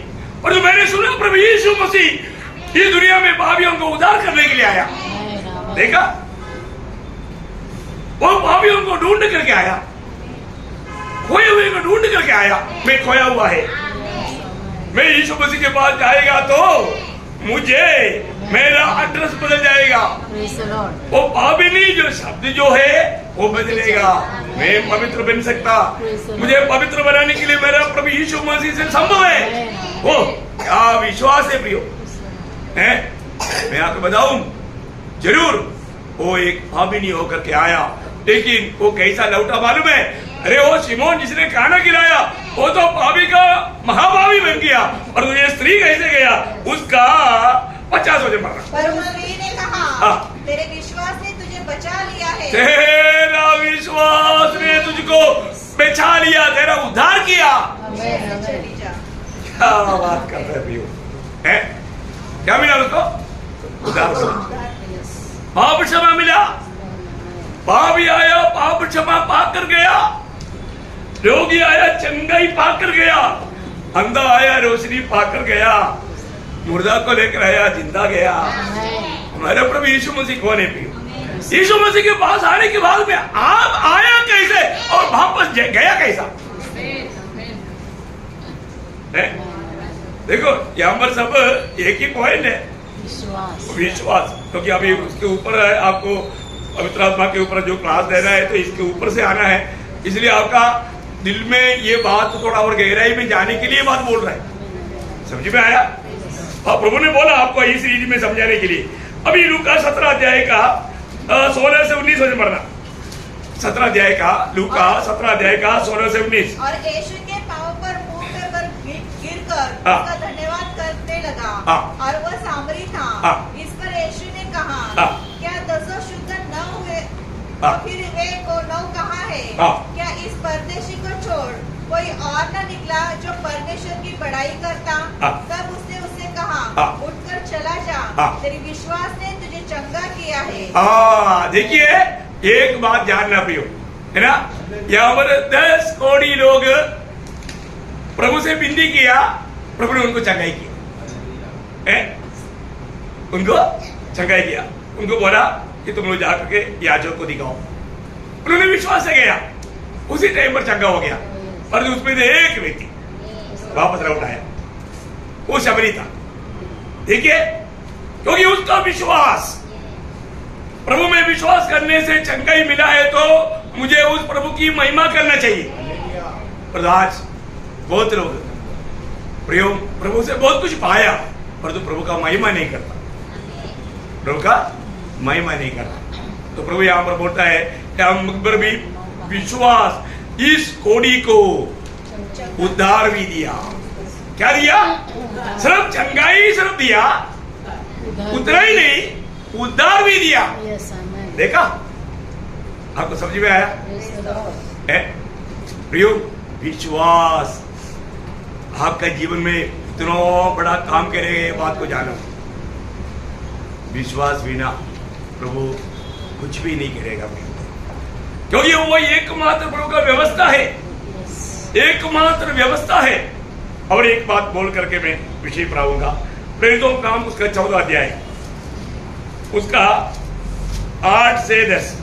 और जो मैंने सुना प्रभु यीशु मसीह इस दुनिया में पापियों को उद्धार करने के लिए आया। देखा वो पापियों को ढूंढ करके आया, खोए हुए को ढूंढ करके आया। मैं खोया हुआ है, मैं यीशु मसीह के पास जाएगा तो मुझे मेरा एड्रेस बदल जाएगा। Praise the Lord. वो पापिनी जो शब्द जो है वो बदलेगा। मैं पवित्र बन सकता। मुझे पवित्र बनाने के लिए मेरा प्रभु यीशु मसीह से संभव है। वो क्या विश्वास है प्रियो, है? मैं आपको बताऊं, जरूर वो एक पापिनी होकर के आया, लेकिन वो कैसा लौटा मालूम है? अरे वो शिमोन जिसने खाना खिलाया वो तो पापी का महाभावी बन गया, और ये स्त्री कैसे गया? उसका 50 वजन मारा। पर मरी ने कहा, हाँ। तेरे विश्वास ने तुझे बचा लिया है। तेरा विश्वास ने तुझको बचा लिया, तेरा उद्धार किया। Amen. चली जा। क्या बात कर रहे प्रियो, है? क्या मिला उसको? उद्धार। पाप क्षमा मिला। पापी आया, पाप क्षमा पाकर गया। रोगी आया, चंगाई पाकर गया। अंधा आया, रोशनी पाकर गया। मुर्दा को लेकर आया, जिंदा गया। हमारे प्रभु यीशु मसीह कौन है प्रियो? यीशु मसीह के पास आने के बाद में आप आया कैसे और वापस गया कैसा? है? देखो यहाँ पर सब एक ही पॉइंट है, विश्वास। क्योंकि अभी उसके ऊपर आपको पवित्र आत्मा के ऊपर जो क्लास देना है तो इसके ऊपर से आना है, इसलिए आपका दिल में ये बात थोड़ा और गहराई में जाने के लिए बात बोल रहा है। समझ में आया? और प्रभु ने बोला आपको इस रीति में समझाने के लिए। अभी लूका 17 अध्याय का 16 से 19 वचन पढ़ना। 17 अध्याय का, लूका 17 अध्याय का 16 से 19। और यीशु के पांव पर मुंह पर गिरकर हाँ। उसका धन्यवाद करने लगा। हाँ। और वह सामरी था। हाँ। इस पर यीशु ने कहा, हाँ। क्या 10 शुद्ध न हुए? हाँ। तो फिर वे को 9 कहाँ है? हाँ। क्या इस परदेशी को छोड़ कोई और न निकला जो परमेश्वर की बड़ाई करता? हाँ। तब उसने उससे कहा, हाँ। उठकर चला जा, हाँ। तेरी विश्वास ने तुझे चंगा किया है। देखिए एक बात जानना प्रियो, है ना? यहाँ पर 10 करोड़ लोग प्रभु से विनती किया, प्रभु ने उनको चंगाई किया, है? उनको चंगाई किया। उनको बोला कि तुम लोग जाकर के याजक को दिखाओ। उन्होंने विश्वास से गया, उसी टाइम पर चंगा हो गया। पर उसमें से एक व्यक्ति वापस लौट आया, वो शबरी था। देखिए, क्योंकि उसका विश्वास, प्रभु में विश्वास करने से चंगाई मिला है तो मुझे उस प्रभु की महिमा करना चाहिए। पर आज बहुत लोग प्रभु से बहुत कुछ पाया, पर तो प्रभु का महिमा नहीं करता, प्रभु का महिमा नहीं करता। तो प्रभु यहाँ पर बोलता है कि हम पर भी विश्वास, इस कोड़ी को उद्धार भी दिया। क्या दिया? सिर्फ चंगाई सिर्फ दिया, उतना ही नहीं, उद्धार भी दिया। देखा? आपको समझ में आया? प्रियो, विश्वास आपका जीवन में इतना बड़ा काम करेगा, ये बात को जानो। विश्वास बिना प्रभु कुछ भी नहीं करेगा, क्योंकि वो एकमात्र प्रभु का व्यवस्था है, एकमात्र व्यवस्था है। और एक बात बोल करके मैं विषय पर आऊंगा। प्रेरितों का काम उसका 14 अध्याय, उसका 8 से 10।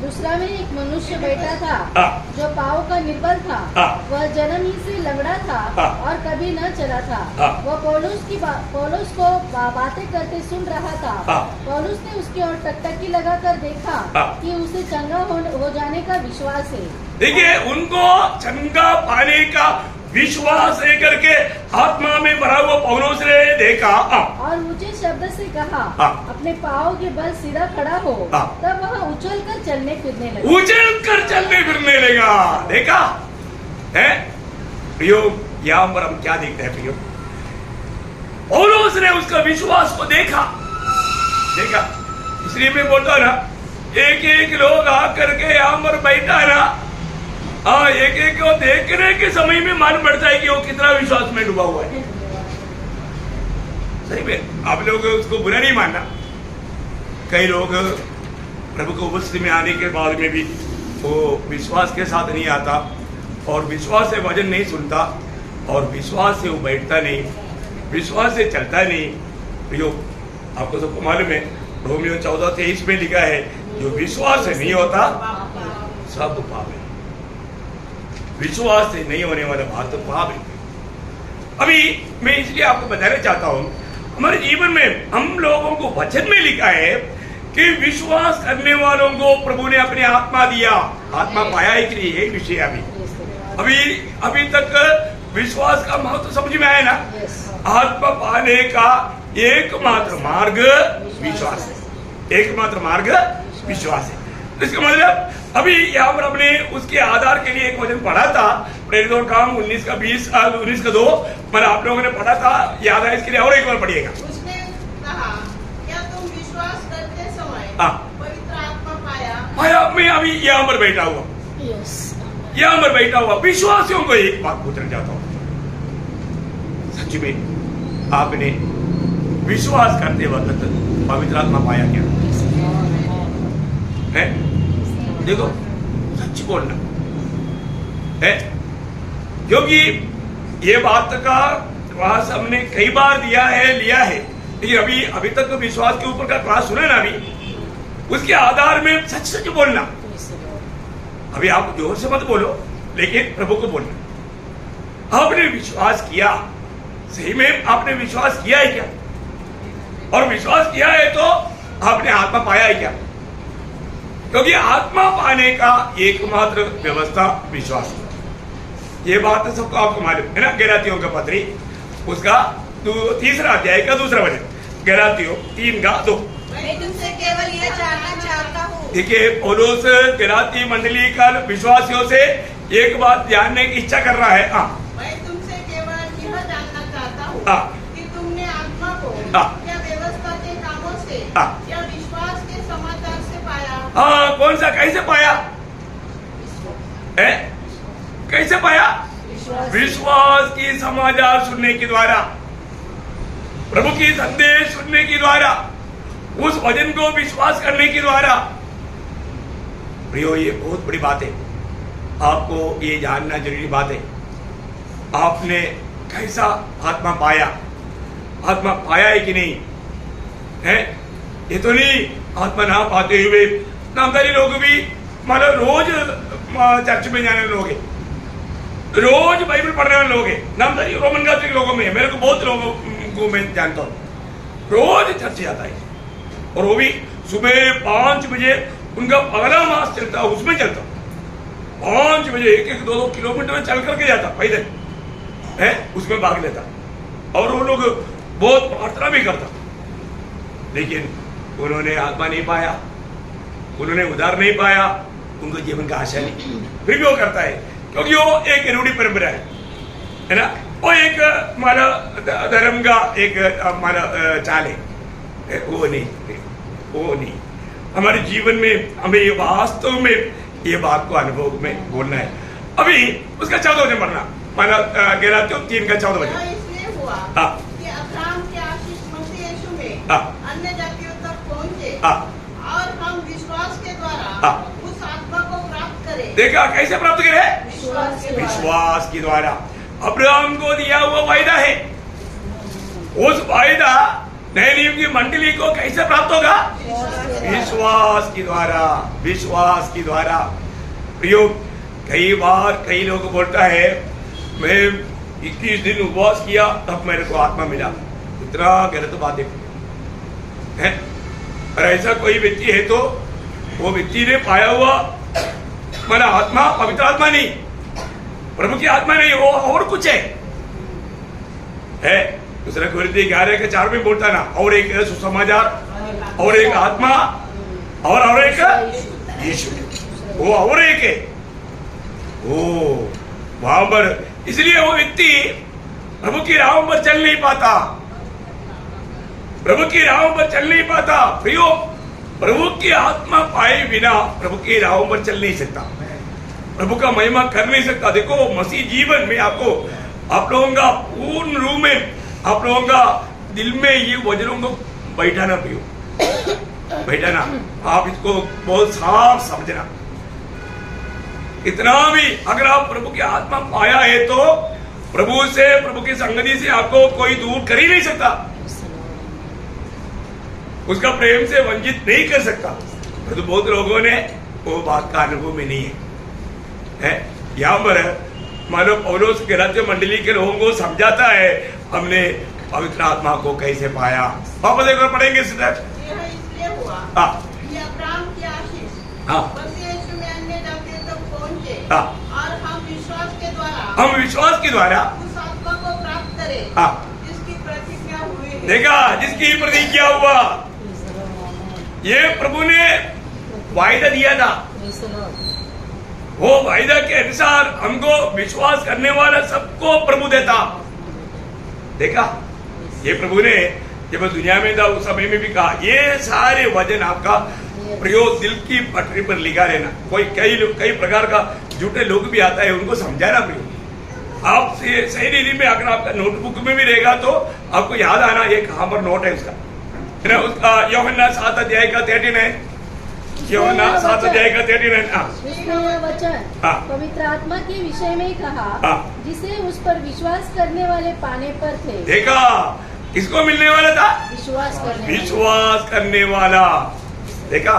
दूसरा में एक मनुष्य बैठा था, हाँ। जो पाँव का निर्बल था। हाँ। वह जन्म ही से लंगड़ा था, हाँ। और कभी न चला था। हाँ। वह पौलुस को बातें करते सुन रहा था। हाँ। पौलुस ने उसकी ओर टकटकी लगाकर देखा, हाँ। कि उसे चंगा हो जाने का विश्वास है। देखिए, उनको चंगा पाने का विश्वास लेकर के आत्मा में भरा हुआ पौलुस ने देखा, और ऊंचे शब्द से कहा, हाँ। अपने पाँव के बल सीधा खड़ा हो। हाँ। तब वह उछल कर चलने फिरने लगा। उछल कर चलने फिरने लगा। देखा है प्रियो? यहाँ पर हम क्या देखते हैं प्रियो? पौलुस ने उसका विश्वास को देखा। इसलिए मैं बोलता ना, एक एक लोग आकर के यहाँ पर बैठा ना, एक एक को देखने के समय में मालूम पड़ता है कि वो कितना विश्वास में डूबा हुआ है। सही में आप लोग उसको बुरा नहीं मानना। कई लोग प्रभु को उपस्थिति में आने के बाद में भी वो विश्वास के साथ नहीं आता, और विश्वास से वचन नहीं सुनता, और विश्वास से वो बैठता नहीं, विश्वास से चलता नहीं। प्रियो, आपको सबको मालूम है, रोमियो 14:23 में लिखा है, जो विश्वास से नहीं होता सब पाप है। विश्वास से नहीं होने वाला बात तो पाप है। अभी मैं इसलिए आपको बताना चाहता हूं, हमारे जीवन में हम लोगों को वचन में लिखा है कि विश्वास करने वालों को प्रभु ने अपनी आत्मा दिया। आत्मा पाया है कि नहीं, यही विषय अभी तक विश्वास का महत्व समझ में आया ना। आत्मा पाने का एकमात्र मार्ग विश्वास है, एकमात्र मार्ग विश्वास है। तो इसका मतलब अभी यहाँ पर हमने उसके आधार के लिए एक वचन पढ़ा था, प्रेरितों का काम 19:20-19:2 पर आप लोगों ने पढ़ा था, याद है? इसके लिए और एक बार पढ़िएगा। उसने कहा, क्या तुम विश्वास करते समय पवित्र आत्मा पाया? मैं अभी यहाँ पर बैठा हुआ, यहाँ पर बैठा हुआ विश्वासियों को एक बात पूछना चाहता हूँ, सच में आपने विश्वास करते वक्त पवित्र आत्मा पाया क्या है? देखो, सच बोलना है, क्योंकि ये बात का क्लास हमने कई बार लिया है, लेकिन अभी तक तो विश्वास के ऊपर का क्लास सुना ना, अभी उसके आधार में सच सच बोलना। अभी आप जोर से मत बोलो, लेकिन प्रभु को बोलना। आपने विश्वास किया, सही में आपने विश्वास किया है क्या? और विश्वास किया है तो आपने आत्मा पाया है क्या? क्योंकि आत्मा पाने का एकमात्र व्यवस्था विश्वास है। ये बात तो सबको आपको मालूम है ना। गलातियों का पत्री उसका 3 अध्याय का 2 वचन, गलातियों 3:2। मैं तुमसे केवल ये जानना चाहता हूँ। देखिए, पौलुस गलाती मंडली का विश्वासियों से एक बात जानने की इच्छा कर रहा है। मैं तुमसे केवल यह जानना चाहता हूँ कि तुमने आत्मा को क्या व्यवस्था के कामों से या विश्वास के समाचार से पाया? कौन सा, कैसे पाया है? कैसे पाया? विश्वास की समाचार सुनने के द्वारा, प्रभु की संदेश सुनने के द्वारा, उस वचन को विश्वास करने के द्वारा। प्रियो, ये बहुत बड़ी बात है, आपको ये जानना जरूरी बात है। आपने कैसा आत्मा पाया? आत्मा पाया है कि नहीं है? ये तो नहीं आत्मा ना पाते हुए नामधारी लोग भी, मतलब रोज चर्च में जाने लोग हैं, रोज बाइबल पढ़ने वाले लोग हैं, नामधारी रोमन कैथोलिक लोगों में, मेरे को बहुत लोगों को मैं जानता हूँ, रोज चर्च जाता है, और वो भी सुबह 5 बजे उनका पहला मास चलता है, उसमें चलता 5 बजे 1-2 किलोमीटर चल करके जाता पैदल है, उसमें भाग लेता, और वो लोग बहुत प्रार्थना भी करता। लेकिन उन्होंने आत्मा नहीं पाया, उन्होंने उद्धार नहीं पाया, उनको जीवन का आशा नहीं। फिर भी वो करता है, क्योंकि वो एक रूढ़ी परंपरा है ना, वो एक हमारा धर्म का एक हमारा चाल है। वो नहीं, हमारे जीवन में हमें ये वास्तव में ये बात को अनुभव में बोलना है। अभी उसका 14 वचन पढ़ना, माना गलातियों 3:14 वचन। इसलिए हुआ कि अब्राहम के आशीष मसीह यीशु में अन्य जातियों तक पहुंचे, और हम विश्वास के द्वारा उस आत्मा को प्राप्त करें। देखा कैसे प्राप्त करे? विश्वास के द्वारा। अब्राहम को दिया हुआ वायदा है, उस वायदा नए नियम की मंडली को कैसे प्राप्त होगा? विश्वास के द्वारा, विश्वास के द्वारा। प्रियो, कई बार कई लोग बोलता है, मैं 21 दिन उपवास किया तब मेरे को आत्मा मिला। इतना गलत बात है। और ऐसा कोई व्यक्ति है तो वो व्यक्ति ने पाया हुआ मेरा आत्मा पवित्र आत्मा नहीं, प्रभु की आत्मा नहीं, वो और कुछ है। दूसरा कोरिन्थियों 11:4 में बोलता ना, और एक सुसमाचार, और एक आत्मा, और एक यीशु, वो और एक है वो वहां पर। इसलिए वो व्यक्ति प्रभु की राह पर चल नहीं पाता, प्रभु की राह पर चल नहीं पाता। प्रियो, प्रभु की आत्मा पाए बिना प्रभु की राह पर चल नहीं सकता, प्रभु का महिमा कर नहीं सकता। देखो, मसीह जीवन में आपको, आप लोगों का पूर्ण रूप में, आप लोगों का दिल में ये वचनों को बैठाना, प्रियो बैठाना, आप इसको बहुत साफ समझना। इतना भी अगर आप प्रभु की आत्मा पाया है तो प्रभु से, प्रभु की संगति से आपको कोई दूर कर ही नहीं सकता, उसका प्रेम से वंचित नहीं कर सकता। तो बहुत लोगों ने वो बात का अनुभव में नहीं है। यहाँ पर मानो पौलुस गलातियों मंडली के लोगों को समझाता है हमने पवित्र आत्मा को कैसे पाया। वापस एक बार पढ़ेंगे सिस्टर। यह इसलिए हुआ हाँ कि अब्राहम की आशीष हाँ मसीह यीशु में अन्य जातियों तक पहुंचे हाँ। और हम विश्वास के द्वारा उस आत्मा को प्राप्त करें हाँ जिसकी प्रतिज्ञा हुई है। देखा, जिसकी प्रतिज्ञा हुआ, ये प्रभु ने वायदा दिया था। वो वायदा के अनुसार हमको विश्वास करने वाला सबको प्रभु देता। देखा, ये प्रभु ने जब दुनिया में था उस समय में भी कहा ये सारे वचन आपका प्रयोग दिल की पटरी पर लिखा रहना। कई प्रकार का झूठे लोग भी आता है, उनको समझाना प्रयोग आप सही रीति में अगर आपका नोटबुक में भी रहेगा तो आपको याद आना ये कहां पर नोट है उसका। यूहन्ना 7 अध्याय का 39, यूहन्ना 7 अध्याय का 39। इसमें यह वचन पवित्र आत्मा के विषय में कहा जिसे उस पर विश्वास करने वाले पाने पर थे। देखा, किसको मिलने वाला था? विश्वास करने वाला। देखा,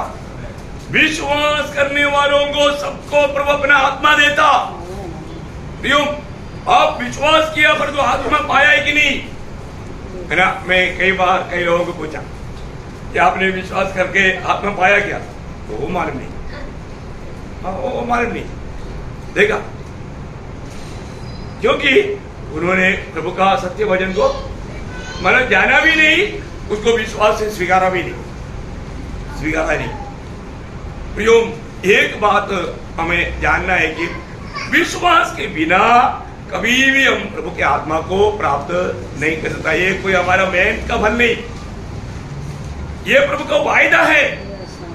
विश्वास करने वालों को सबको प्रभु अपना आत्मा देता। आप विश्वास किया पर तो आत्मा पाया है कि नहीं, है ना। मैं कई बार कई लोगों को पूछा कि आपने विश्वास करके आत्मा पाया क्या, तो वो मालूम नहीं। हाँ, वो मालूम नहीं। देखा, क्योंकि उन्होंने प्रभु का सत्य वचन को मतलब जाना भी नहीं, उसको विश्वास से स्वीकारा भी नहीं, स्वीकारा नहीं। प्रियो, एक बात हमें जानना है कि विश्वास के बिना कभी भी हम प्रभु के आत्मा को प्राप्त नहीं कर सकता। ये कोई हमारा मेहनत का फल नहीं, ये प्रभु का वायदा है।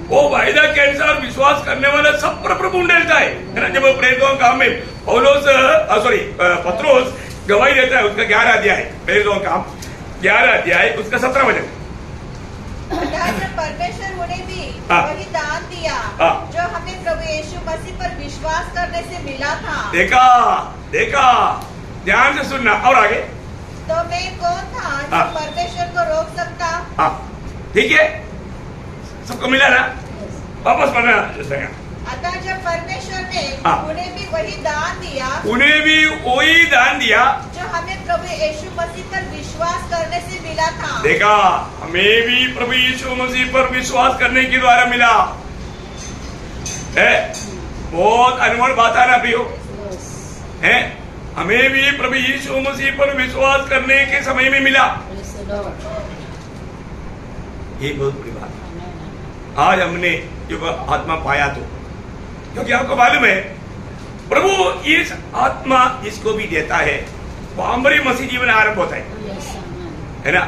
वो वायदा के अनुसार विश्वास करने वाला सब पर प्रभु डालता है ना। जब प्रेरितों का काम में पत्रोस गवाही देता है, उसका 11 अध्याय, प्रेरितों का काम 11 अध्याय उसका 17 वचन। परमेश्वर उन्हें भी वही दान दिया जो हमें प्रभु यीशु मसीह पर विश्वास करने से मिला था। देखा, देखा, ध्यान से सुनना। और आगे, तो मैं कौन था जो परमेश्वर को रोक सकता? ठीक है, सबको मिला ना। वापस पढ़ना। अतः जब परमेश्वर ने उन्हें भी वही दान दिया, उन्हें भी वही दान दिया जो हमें प्रभु यीशु मसीह पर विश्वास करने से मिला था। देखा, हमें भी प्रभु यीशु मसीह पर विश्वास करने के द्वारा मिला है। बहुत अनमोल बात है ना प्रियो, है। हमें भी प्रभु यीशु मसीह पर विश्वास करने के समय में मिला। ये बहुत बड़ी बात है। आज हमने जब आत्मा पाया तो, क्योंकि आपको मालूम है प्रभु इस आत्मा जिसको भी देता है बामरी मसीह जीवन आरंभ होता है ना।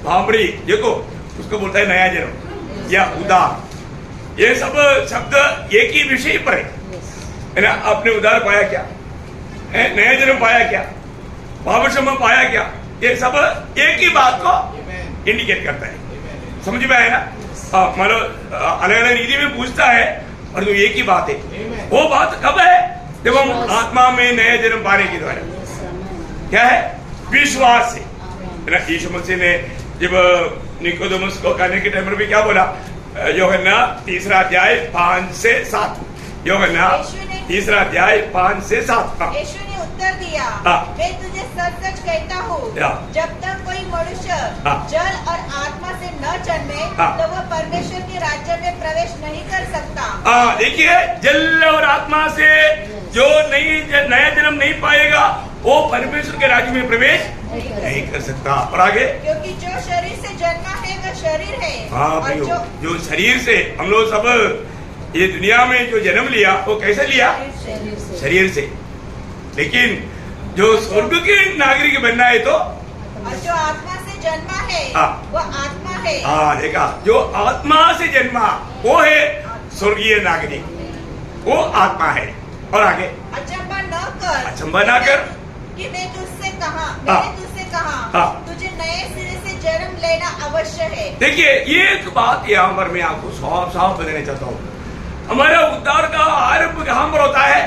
बामरी देखो, उसको बोलता है नया जन्म या उदार। ये सब शब्द एक ही विषय पर है ना। आपने उदार पाया क्या, नया जन्म पाया क्या, बाबरशम पाया क्या, ये सब एक ही बात को इंडिकेट करता है। समझ में आया ना। मतलब अलग अलग रीति में पूछता है और तो एक ही बात है। वो बात कब है? जब हम आत्मा में नए जन्म पाने के द्वारा, क्या है? विश्वास से। यीशु मसीह ने जब निकोदेमुस को कहने के टाइम पर भी क्या बोला? यूहन्ना 3 अध्याय 5 से 7। यूहन्ना 3 अध्याय 5 से 7। यीशु ने उत्तर दिया, मैं तुझे सच सच कहता हूँ, जब तक कोई मनुष्य जल और आत्मा से न जन्मे तो वह परमेश्वर के राज्य में प्रवेश नहीं कर सकता। देखिए, जल और आत्मा से जो नया जन्म नहीं पाएगा वो परमेश्वर के राज्य में प्रवेश नहीं कर सकता। और आगे, क्योंकि जो शरीर से जन्मा है वह शरीर है। हाँ, जो शरीर से हम लोग सब ये दुनिया में जो जन्म लिया वो कैसे लिया? शरीर से। लेकिन जो स्वर्ग के नागरिक बनना है तो जो आत्मा से जन्मा है वो आत्मा है। हाँ, देखा, जो आत्मा से जन्मा वो है स्वर्गीय नागरिक, वो आत्मा है। और आगे, अचंबा न कर कि मैं तुझसे कहा तुझे नए सिरे से जन्म लेना अवश्य है। देखिए, एक बात यहाँ पर मैं आपको साफ साफ बताना चाहता हूँ। हमारा उद्धार का आरंभ कहाँ पर होता है?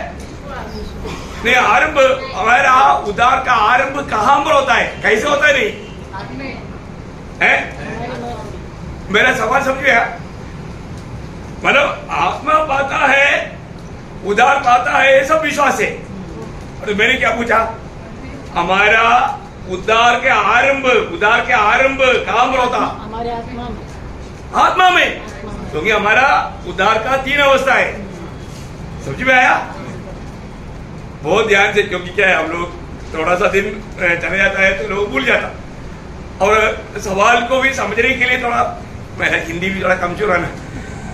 नहीं, आरंभ हमारा उद्धार का आरंभ कहाँ पर होता है? कैसे होता है? नहीं है? मेरा सवाल समझिए। मतलब आत्मा पाता है, उद्धार पाता है, सब विश्वास है। तो मैंने क्या पूछा, हमारा उद्धार के आरंभ कहाँ पर होता? हमारे आत्मा में। आत्मा में, क्योंकि हमारा उद्धार का 3 अवस्था है। समझ में आया? बहुत ध्यान से, क्योंकि क्या है, हम लोग थोड़ा सा दिन चले जाता है तो लोग भूल जाता, और सवाल को भी समझने के लिए थोड़ा, मैं हिंदी भी थोड़ा कमजोर है ना,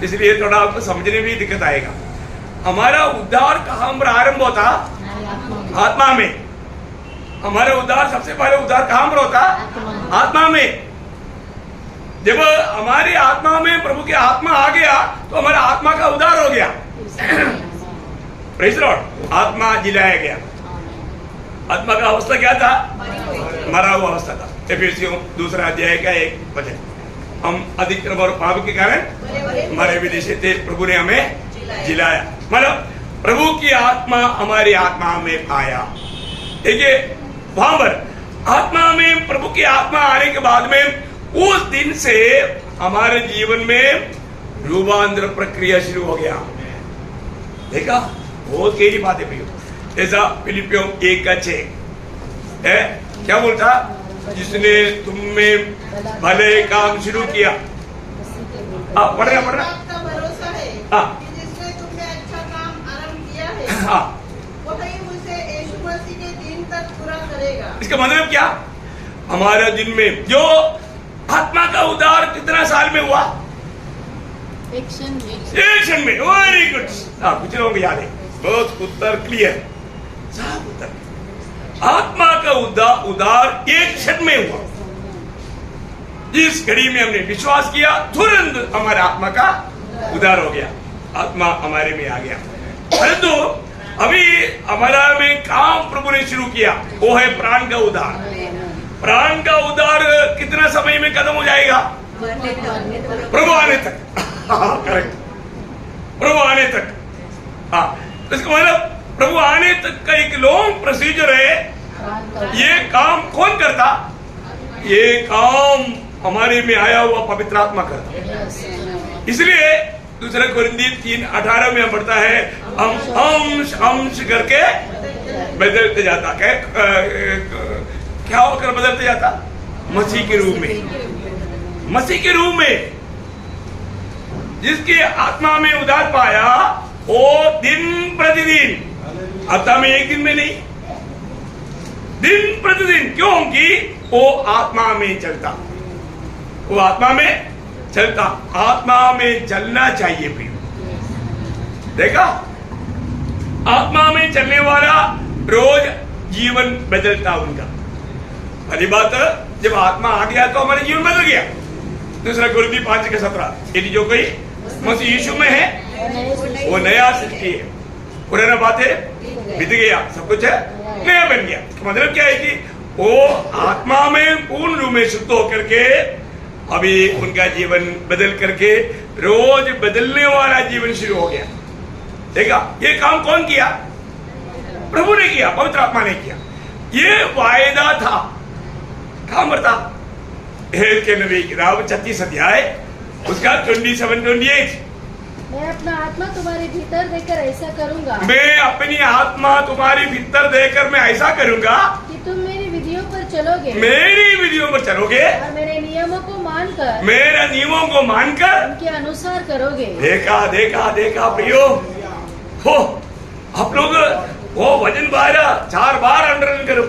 इसलिए थोड़ा आपको समझने में दिक्कत आएगा। हमारा उद्धार कहाँ पर आरंभ होता? आत्मा में। हमारा उद्धार, सबसे पहले उद्धार कहाँ पर होता? आत्मा में। जब हमारी आत्मा में प्रभु की आत्मा आ गया तो हमारा आत्मा का उद्धार हो गया। Praise Lord. आत्मा जिलाया गया। आत्मा का अवस्था क्या था? मरा हुआ अवस्था था। एफेसियों 2 अध्याय का 1 वचन, हम अधिक और पाप के कारण मरे विदेशी थे, प्रभु ने हमें जिलाया। मतलब प्रभु की आत्मा हमारी आत्मा में आया। देखिए वहां पर आत्मा में, प्रभु की आत्मा आने के बाद में उस दिन से हमारे जीवन में रूपांतर प्रक्रिया शुरू हो गया। देखा, बहुत गहरी बात है भैया। जैसा फिलिपियों 1:6 है, क्या बोलता? जिसने तुम में भले काम शुरू किया। पढ़ना आपका भरोसा है कि जिसने तुम में अच्छा काम आरंभ किया है, वही उसे यीशु मसीह के दिन तक पूरा करेगा। इसका मतलब क्या? हमारा दिन में जो आत्मा का उद्धार कितना साल में हुआ? एक क्षण में। Very good. कुछ लोगों को याद है, बहुत उत्तर क्लियर, साफ उत्तर। आत्मा का उद्धार एक क्षण में हुआ। जिस घड़ी में हमने विश्वास किया, तुरंत हमारे आत्मा का उद्धार हो गया, आत्मा हमारे में आ गया। परंतु अभी हमारा में काम प्रभु ने शुरू किया, वो है प्राण का उद्धार। प्राण का उद्धार कितना समय में खत्म हो जाएगा? प्रभु आने तक। करेक्ट, प्रभु आने तक। इसका मतलब प्रभु आने तक का एक लॉन्ग प्रोसीजर है। ये काम कौन करता? ये काम हमारे में आया हुआ पवित्र आत्मा करता। इसलिए 2 कोरिन्थियों 3:18 में पढ़ता है, हम अंश करके बदलते जाता। क्या होकर बदलते जाता? मसीह के रूप में। मसीह के रूप में जिसकी आत्मा में उद्धार पाया, वो दिन प्रतिदिन, हफ्ता में एक दिन में नहीं, दिन प्रतिदिन, क्योंकि वो आत्मा में चलता। वो आत्मा में चलता, आत्मा में चलना चाहिए। भी देखा, आत्मा में चलने वाला रोज जीवन बदलता उनका। पहली बात, जब आत्मा आ गया तो हमारा जीवन बदल गया। 2 कोरिन्थियों 5:17, यदि जो कोई मसीह यीशु में है वो नया सृष्टि है, पुराना बातें बीत गया, सब कुछ नया बन गया। मतलब क्या है कि वो आत्मा में पूर्ण रूप में शुद्ध होकर के अभी उनका जीवन बदल करके रोज बदलने वाला जीवन शुरू हो गया। देखा, ये काम कौन किया? प्रभु ने किया, पवित्र आत्मा ने किया। ये वायदा था। कहां पर था? हेल के नबी की किताब 36 अध्याय उसका 27-28। मैं अपना आत्मा तुम्हारे भीतर देकर ऐसा करूंगा, मैं अपनी आत्मा तुम्हारे भीतर देकर मैं ऐसा करूंगा कि तुम मेरी विधियों पर चलोगे, मेरी विधियों पर चलोगे, और मेरे नियमों को मानकर, मेरे नियमों को मानकर उनके अनुसार करोगे। देखा देखा देखा प्रियो, हो आप लोग वो वजन 4 बार अंडरलाइन करो,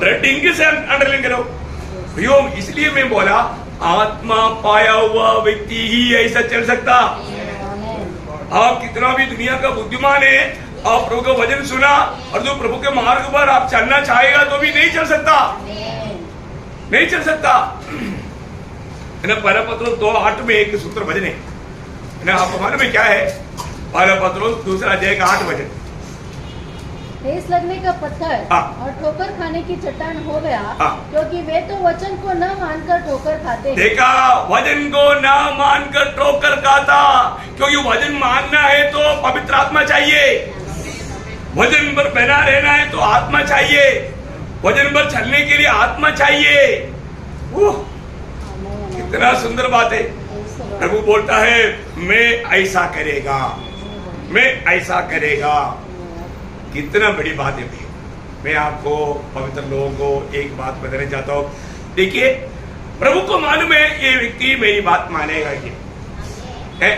रेटिंग से अंडरलाइन करो प्रियो। इसलिए मैं बोला, आत्मा पाया हुआ व्यक्ति ही ऐसा चल सकता। आप कितना भी दुनिया का बुद्धिमान है, आप प्रभु का वचन सुना और जो प्रभु के मार्ग पर आप चलना चाहेगा तो भी नहीं चल सकता, नहीं चल सकता। पहला पत्रोस 2:8 में एक सूत्र भजन है, आपको मालूम है क्या है? पहला पत्रोस 2 अध्याय का 8 वचन, ठेस लगने का पत्थर और ठोकर खाने की चट्टान हो गया, क्योंकि वे तो वचन को न मानकर ठोकर खाते। देखा, वचन को न मानकर ठोकर खाता, क्योंकि वचन मानना है तो पवित्र आत्मा चाहिए, वचन पर बना रहना है तो आत्मा चाहिए, वचन पर चलने के लिए आत्मा चाहिए। कितना सुंदर बात है। प्रभु बोलता है, मैं ऐसा करेगा, मैं ऐसा करेगा। कितना बड़ी बात है भैया। मैं आपको पवित्र लोगों को एक बात बताना चाहता हूँ। देखिए, प्रभु को मालूम है ये व्यक्ति मेरी बात मानेगा कि है।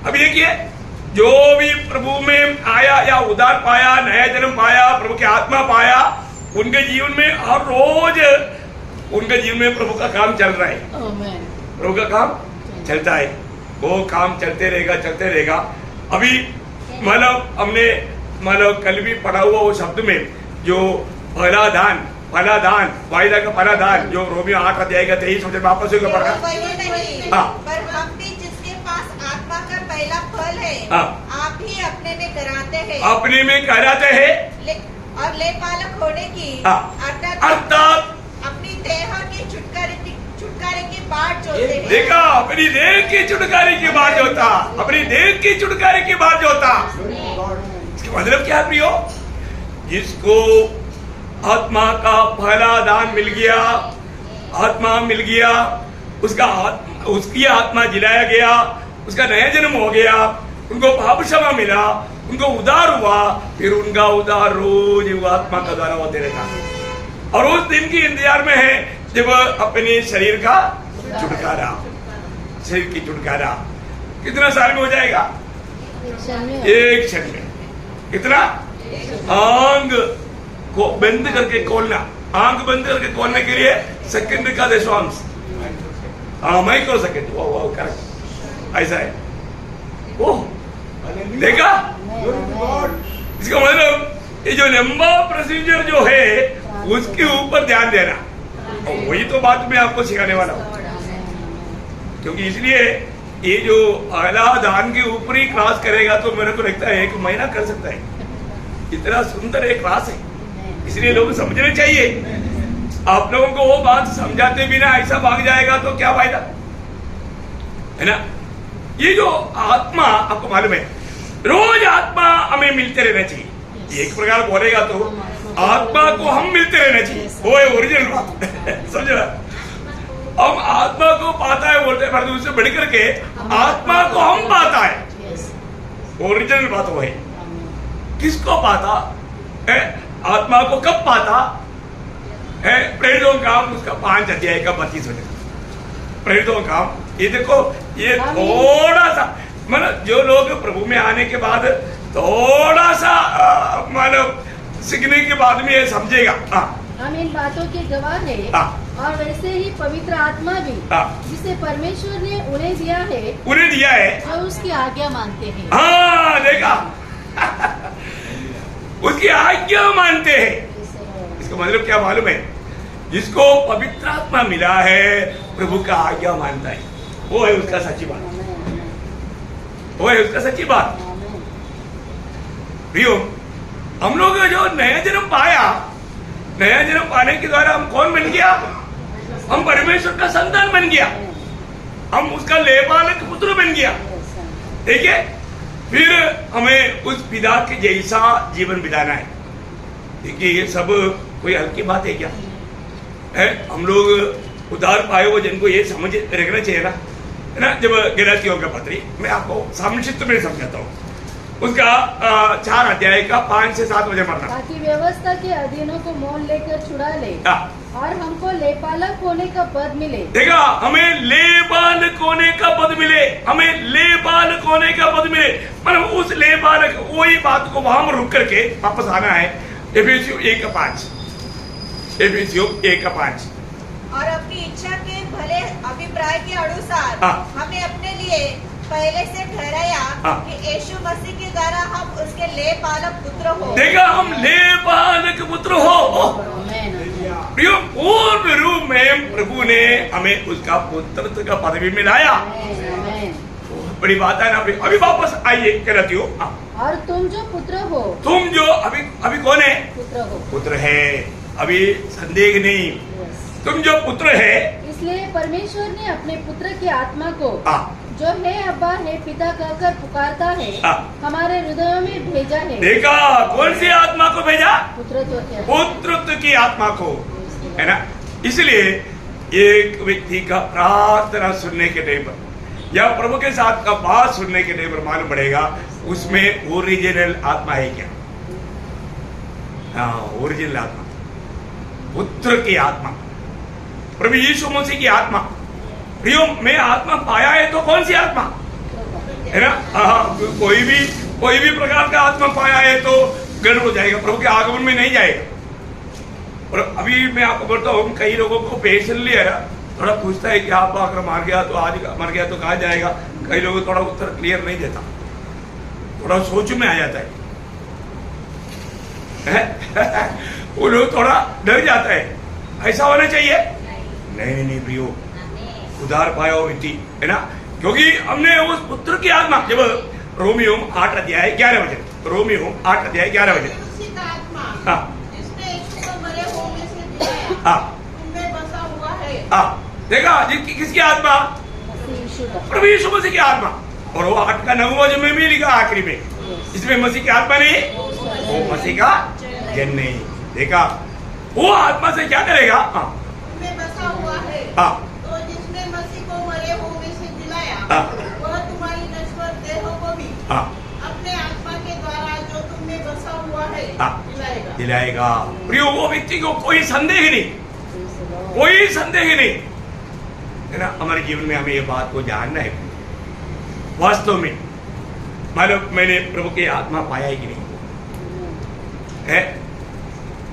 अभी देखिए, जो भी प्रभु में आया या उद्धार पाया, नया जन्म पाया, प्रभु की आत्मा पाया, उनके जीवन में हर रोज उनके जीवन में प्रभु का काम चल रहा है। प्रभु का काम चलता है, वो काम चलते रहेगा। अभी मतलब हमने कल भी पढ़ा हुआ वो शब्द में जो पहला दान वायदा का पहला दान जो रोमियो 8 अध्याय का 23 में वापस पढ़ा। पर हम भी जिसके पास आत्मा का पहला फल है, आप ही अपने में कराते हैं और लेपालक होने की अर्थात अपनी देह के छुटकारे की बाट जोते हैं। देखा, अपनी देह की छुटकारे की बात जोता, अपनी देह की छुटकारे की बात जोता। इसका मतलब क्या प्रियो? जिसको आत्मा का पहला दान मिल गया, आत्मा मिल गया, उसकी आत्मा जिलाया गया, उसका नया जन्म हो गया, उनको पाप क्षमा मिला, उनको उद्धार हुआ, फिर उनका उद्धार रोज वो आत्मा का द्वारा होते रहता। और उस दिन की इंतजार में है जब अपने शरीर का छुटकारा, शरीर की छुटकारा कितना साल में हो जाएगा? एक क्षण में। कितना? आंख को बंद करके खोलना, आंख बंद करके खोलने के लिए सेकंड का दशवांश, माइक्रो सेकंड। वो करेक्ट, ऐसा है। ओह, देखा? इसका मतलब ये जो लंबा प्रोसीजर जो है उसके ऊपर ध्यान देना, और वही तो बात मैं आपको सिखाने वाला हूँ। क्योंकि इसलिए ये जो अगला दान के ऊपर ही क्लास करेगा तो मेरे को लगता है 1 महीना कर सकता है। इतना सुंदर एक क्लास है, इसलिए लोग समझने चाहिए। आप लोगों को वो बात समझाते बिना ऐसा भाग जाएगा तो क्या फायदा है ना। ये जो आत्मा, आपको मालूम है रोज आत्मा हमें मिलते रहना चाहिए। एक प्रकार बोलेगा तो आत्मा को हम मिलते रहना चाहिए, वो है ओरिजिनल बात। समझो, हम आत्मा को पाता है बोलते हैं, उससे बढ़कर के आत्मा को हम पाता है। ओरिजिनल बात वो है। किसको पाता है? आत्मा को कब पाता है? प्रेरितों का काम उसका 5 अध्याय का 32 वचन। प्रेरितों का काम, ये देखो, ये थोड़ा सा मतलब जो लोग प्रभु में आने के बाद थोड़ा सा मतलब सीखने के बाद में ये समझेगा। हम इन बातों के गवाह हैं, और वैसे ही पवित्र आत्मा भी जिसे परमेश्वर ने उन्हें दिया है जो उसकी आज्ञा मानते हैं। हाँ, देखा उसकी आज्ञा मानते हैं। इसका मतलब क्या मालूम है? जिसको पवित्र आत्मा मिला है प्रभु का आज्ञा मानता है, वो है उसका सच्ची बात, वो है उसका सच्ची बात। प्रियो, हम लोग जो नया जन्म पाया, नया जन्म पाने के द्वारा हम कौन बन गया? हम परमेश्वर का संतान बन गया, हम उसका लेपालक पुत्र बन गया। ठीक है, फिर हमें उस पिता के जैसा जीवन बिताना है। देखिए, ये सब कोई हल्की बात है क्या है? हम लोग उद्धार पाए हुए जिनको ये समझ रखना चाहिए ना, है ना। जब गलातियों का पत्री मैं आपको संक्षिप्त में समझाता हूँ, उसका 4 अध्याय का 5 से 7 वचन पढ़ना। ताकि व्यवस्था के अधीनों को मोल लेकर छुड़ा ले और हमको लेपालक होने का पद मिले। देखा, हमें लेपालक होने का पद मिले, हमें लेपालक होने का पद मिले। मतलब उस लेपालक, वही बात को वहां रुक करके वापस आना है। एफेसियों 1:5, एफेसियों 1:5। और अपनी इच्छा के भले अभिप्राय के अनुसार हमें अपने लिए पहले से ठहराया कि यीशु मसीह के द्वारा हम उसके लेपालक पुत्र हो। देखा, हम लेपालक पुत्र हो। प्रियो, पूर्ण रूप में प्रभु ने हमें उसका पुत्र का पदवी मिलाया। बड़ी बात है ना। अभी वापस आइए गलातियों। और तुम जो पुत्र हो, तुम जो अभी कौन है? पुत्र हो, पुत्र है। अभी संदेह नहीं, तुम जो पुत्र है। इसलिए परमेश्वर ने अपने पुत्र की आत्मा को जो है अब्बा है पिता कहकर पुकारता है हमारे हृदयों में भेजा है। देखा, कौन सी आत्मा को भेजा? पुत्रत्व की आत्मा को, है ना। इसलिए एक व्यक्ति का प्रार्थना सुनने के टाइम पर या प्रभु के साथ का बात सुनने के टाइम पर मालूम पड़ेगा उसमें ओरिजिनल आत्मा है क्या, ओरिजिनल आत्मा, पुत्र की आत्मा, प्रभु यीशु मसीह की आत्मा। प्रियो, मैं आत्मा पाया है तो कौन सी आत्मा है ना? कोई भी प्रकार का आत्मा पाया है तो गड़बड़ हो जाएगा, प्रभु के आगमन में नहीं जाएगा। और अभी मैं आपको बोलता हूँ, कई लोगों को पेशेंटली है ना, थोड़ा पूछता है कि आप अगर मर गया तो आज मर गया तो कहाँ जाएगा। कई लोगों को थोड़ा उत्तर क्लियर नहीं देता, थोड़ा सोच में आ जाता है वो लोग थोड़ा डर जाता है। ऐसा होना चाहिए नहीं नहीं प्रियो, उधार पाया हो इति है ना, क्योंकि हमने उस पुत्र की आत्मा, जब रोमियो 8 अध्याय 11 वचन, रोमियो 8 अध्याय 11 वचन, उसी का आत्मा हाँ जिसने यीशु को मरे होने से जिलाया, हाँ तुम में बसा हुआ है। हाँ, देखा किसकी आत्मा? यीशु का। प्रभु यीशु मसीह की आत्मा। और वो 8 का 9वां वचन में भी लिखा आखिरी में, इसमें मसीह की आत्मा नहीं, वो मसीह का जन नहीं। देखा, वो आत्मा से क्या करेगा? हाँ में बसा हुआ है, हाँ तो जिसने मसीह को मरे होने से जिलाया, हाँ। वह तुम्हारी नश्वर देहों को भी हाँ अपने आत्मा के द्वारा जो तुम में बसा हुआ है हाँ। जिलाएगा। दिलाएगा। प्रियो, वो व्यक्ति को कोई संदेह नहीं, कोई संदेह नहीं है ना। हमारे जीवन में हमें ये बात को जानना है, वास्तव में मालूम मैंने प्रभु की आत्मा पाया है कि नहीं है,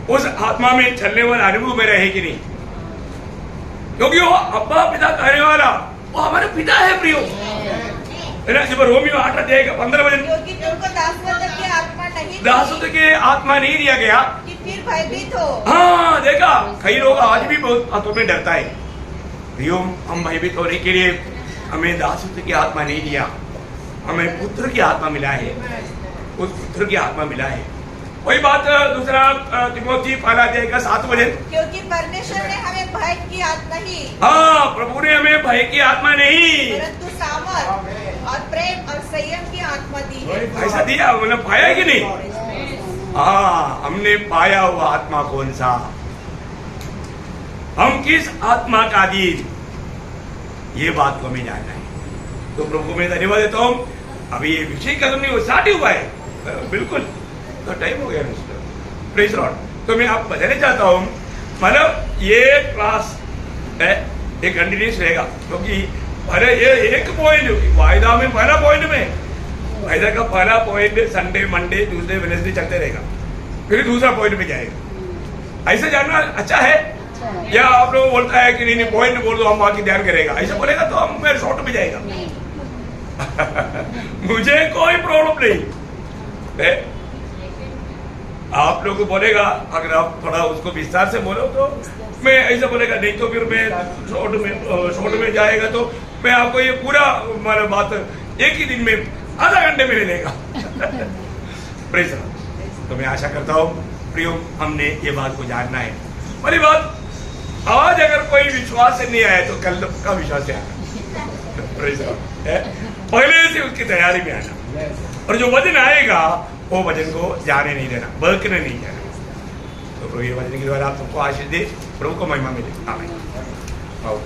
उस आत्मा में चलने वाला अनुभव मेरा है कि नहीं, क्योंकि वो अब्बा पिता कहने वाला वो हमारे पिता है प्रियो है ना। जब रोमियो 8 अध्याय का 15 वचन, क्योंकि तुमको दासत्व की आत्मा नहीं दी, दासत्व के आत्मा नहीं दिया गया कि फिर भयभीत हो। हाँ देखा, कई लोग आज भी बहुत हाथों में डरता है। प्रियो, हम भयभीत होने के लिए हमें दासत्व की आत्मा नहीं दिया, हमें पुत्र की आत्मा मिला है, उस पुत्र की आत्मा मिला है। वही बात दूसरा तिमोथी 1 अध्याय का 7 वचन, क्योंकि परमेश्वर ने हमें भय की आत्मा ही, हाँ प्रभु ने हमें भय की आत्मा नहीं, परंतु सामर्थ और प्रेम और संयम की आत्मा दी है। ऐसा दिया, मतलब पाया कि नहीं? हाँ, हमने पाया हुआ आत्मा कौन सा, हम किस आत्मा का अधीन, ये बात को हमें जानना है। तो प्रभु को मैं धन्यवाद देता हूँ। अभी ये विषय खत्म नहीं हुआ, स्टार्ट ही हुआ है, बिल्कुल तो टाइम हो गया मिस्टर, प्रेज लॉर्ड। तो मैं आपको बताना चाहता हूँ, मतलब ये क्लास है, ये कंटिन्यूस रहेगा, क्योंकि अरे ये एक पॉइंट वायदा में, पहला पॉइंट में, वायदा का पहला point Sunday Monday Tuesday Wednesday चलते रहेगा, फिर दूसरा पॉइंट में जाएगा। ऐसा जानना अच्छा है, या आप लोग बोलता है कि नहीं नहीं पॉइंट बोल दो हम बाकी ध्यान करेगा, ऐसा बोलेगा तो हम मेरे शॉर्ट में जाएगा मुझे कोई प्रॉब्लम नहीं। आप लोग को बोलेगा, अगर आप थोड़ा उसको विस्तार से बोलो तो मैं ऐसा बोलेगा, नहीं तो फिर मैं शॉर्ट में जाएगा तो मैं आपको ये पूरा मतलब बात एक ही दिन में आधा घंटे में ले लेगा प्रेज लॉर्ड। तो मैं आशा करता हूँ प्रियो, हमने ये बात को जानना है। पहली बात, आज अगर कोई विश्वास से नहीं आया तो कल का विश्वास से आना प्रेज लॉर्ड, पहले से उसकी तैयारी में आना, और जो वचन आएगा वो वचन को जाने नहीं देना, बल्कने नहीं जाना। तो प्रभु ये वचन के द्वारा आप सबको आशीष दे, प्रभु को महिमा मिले, आमीन।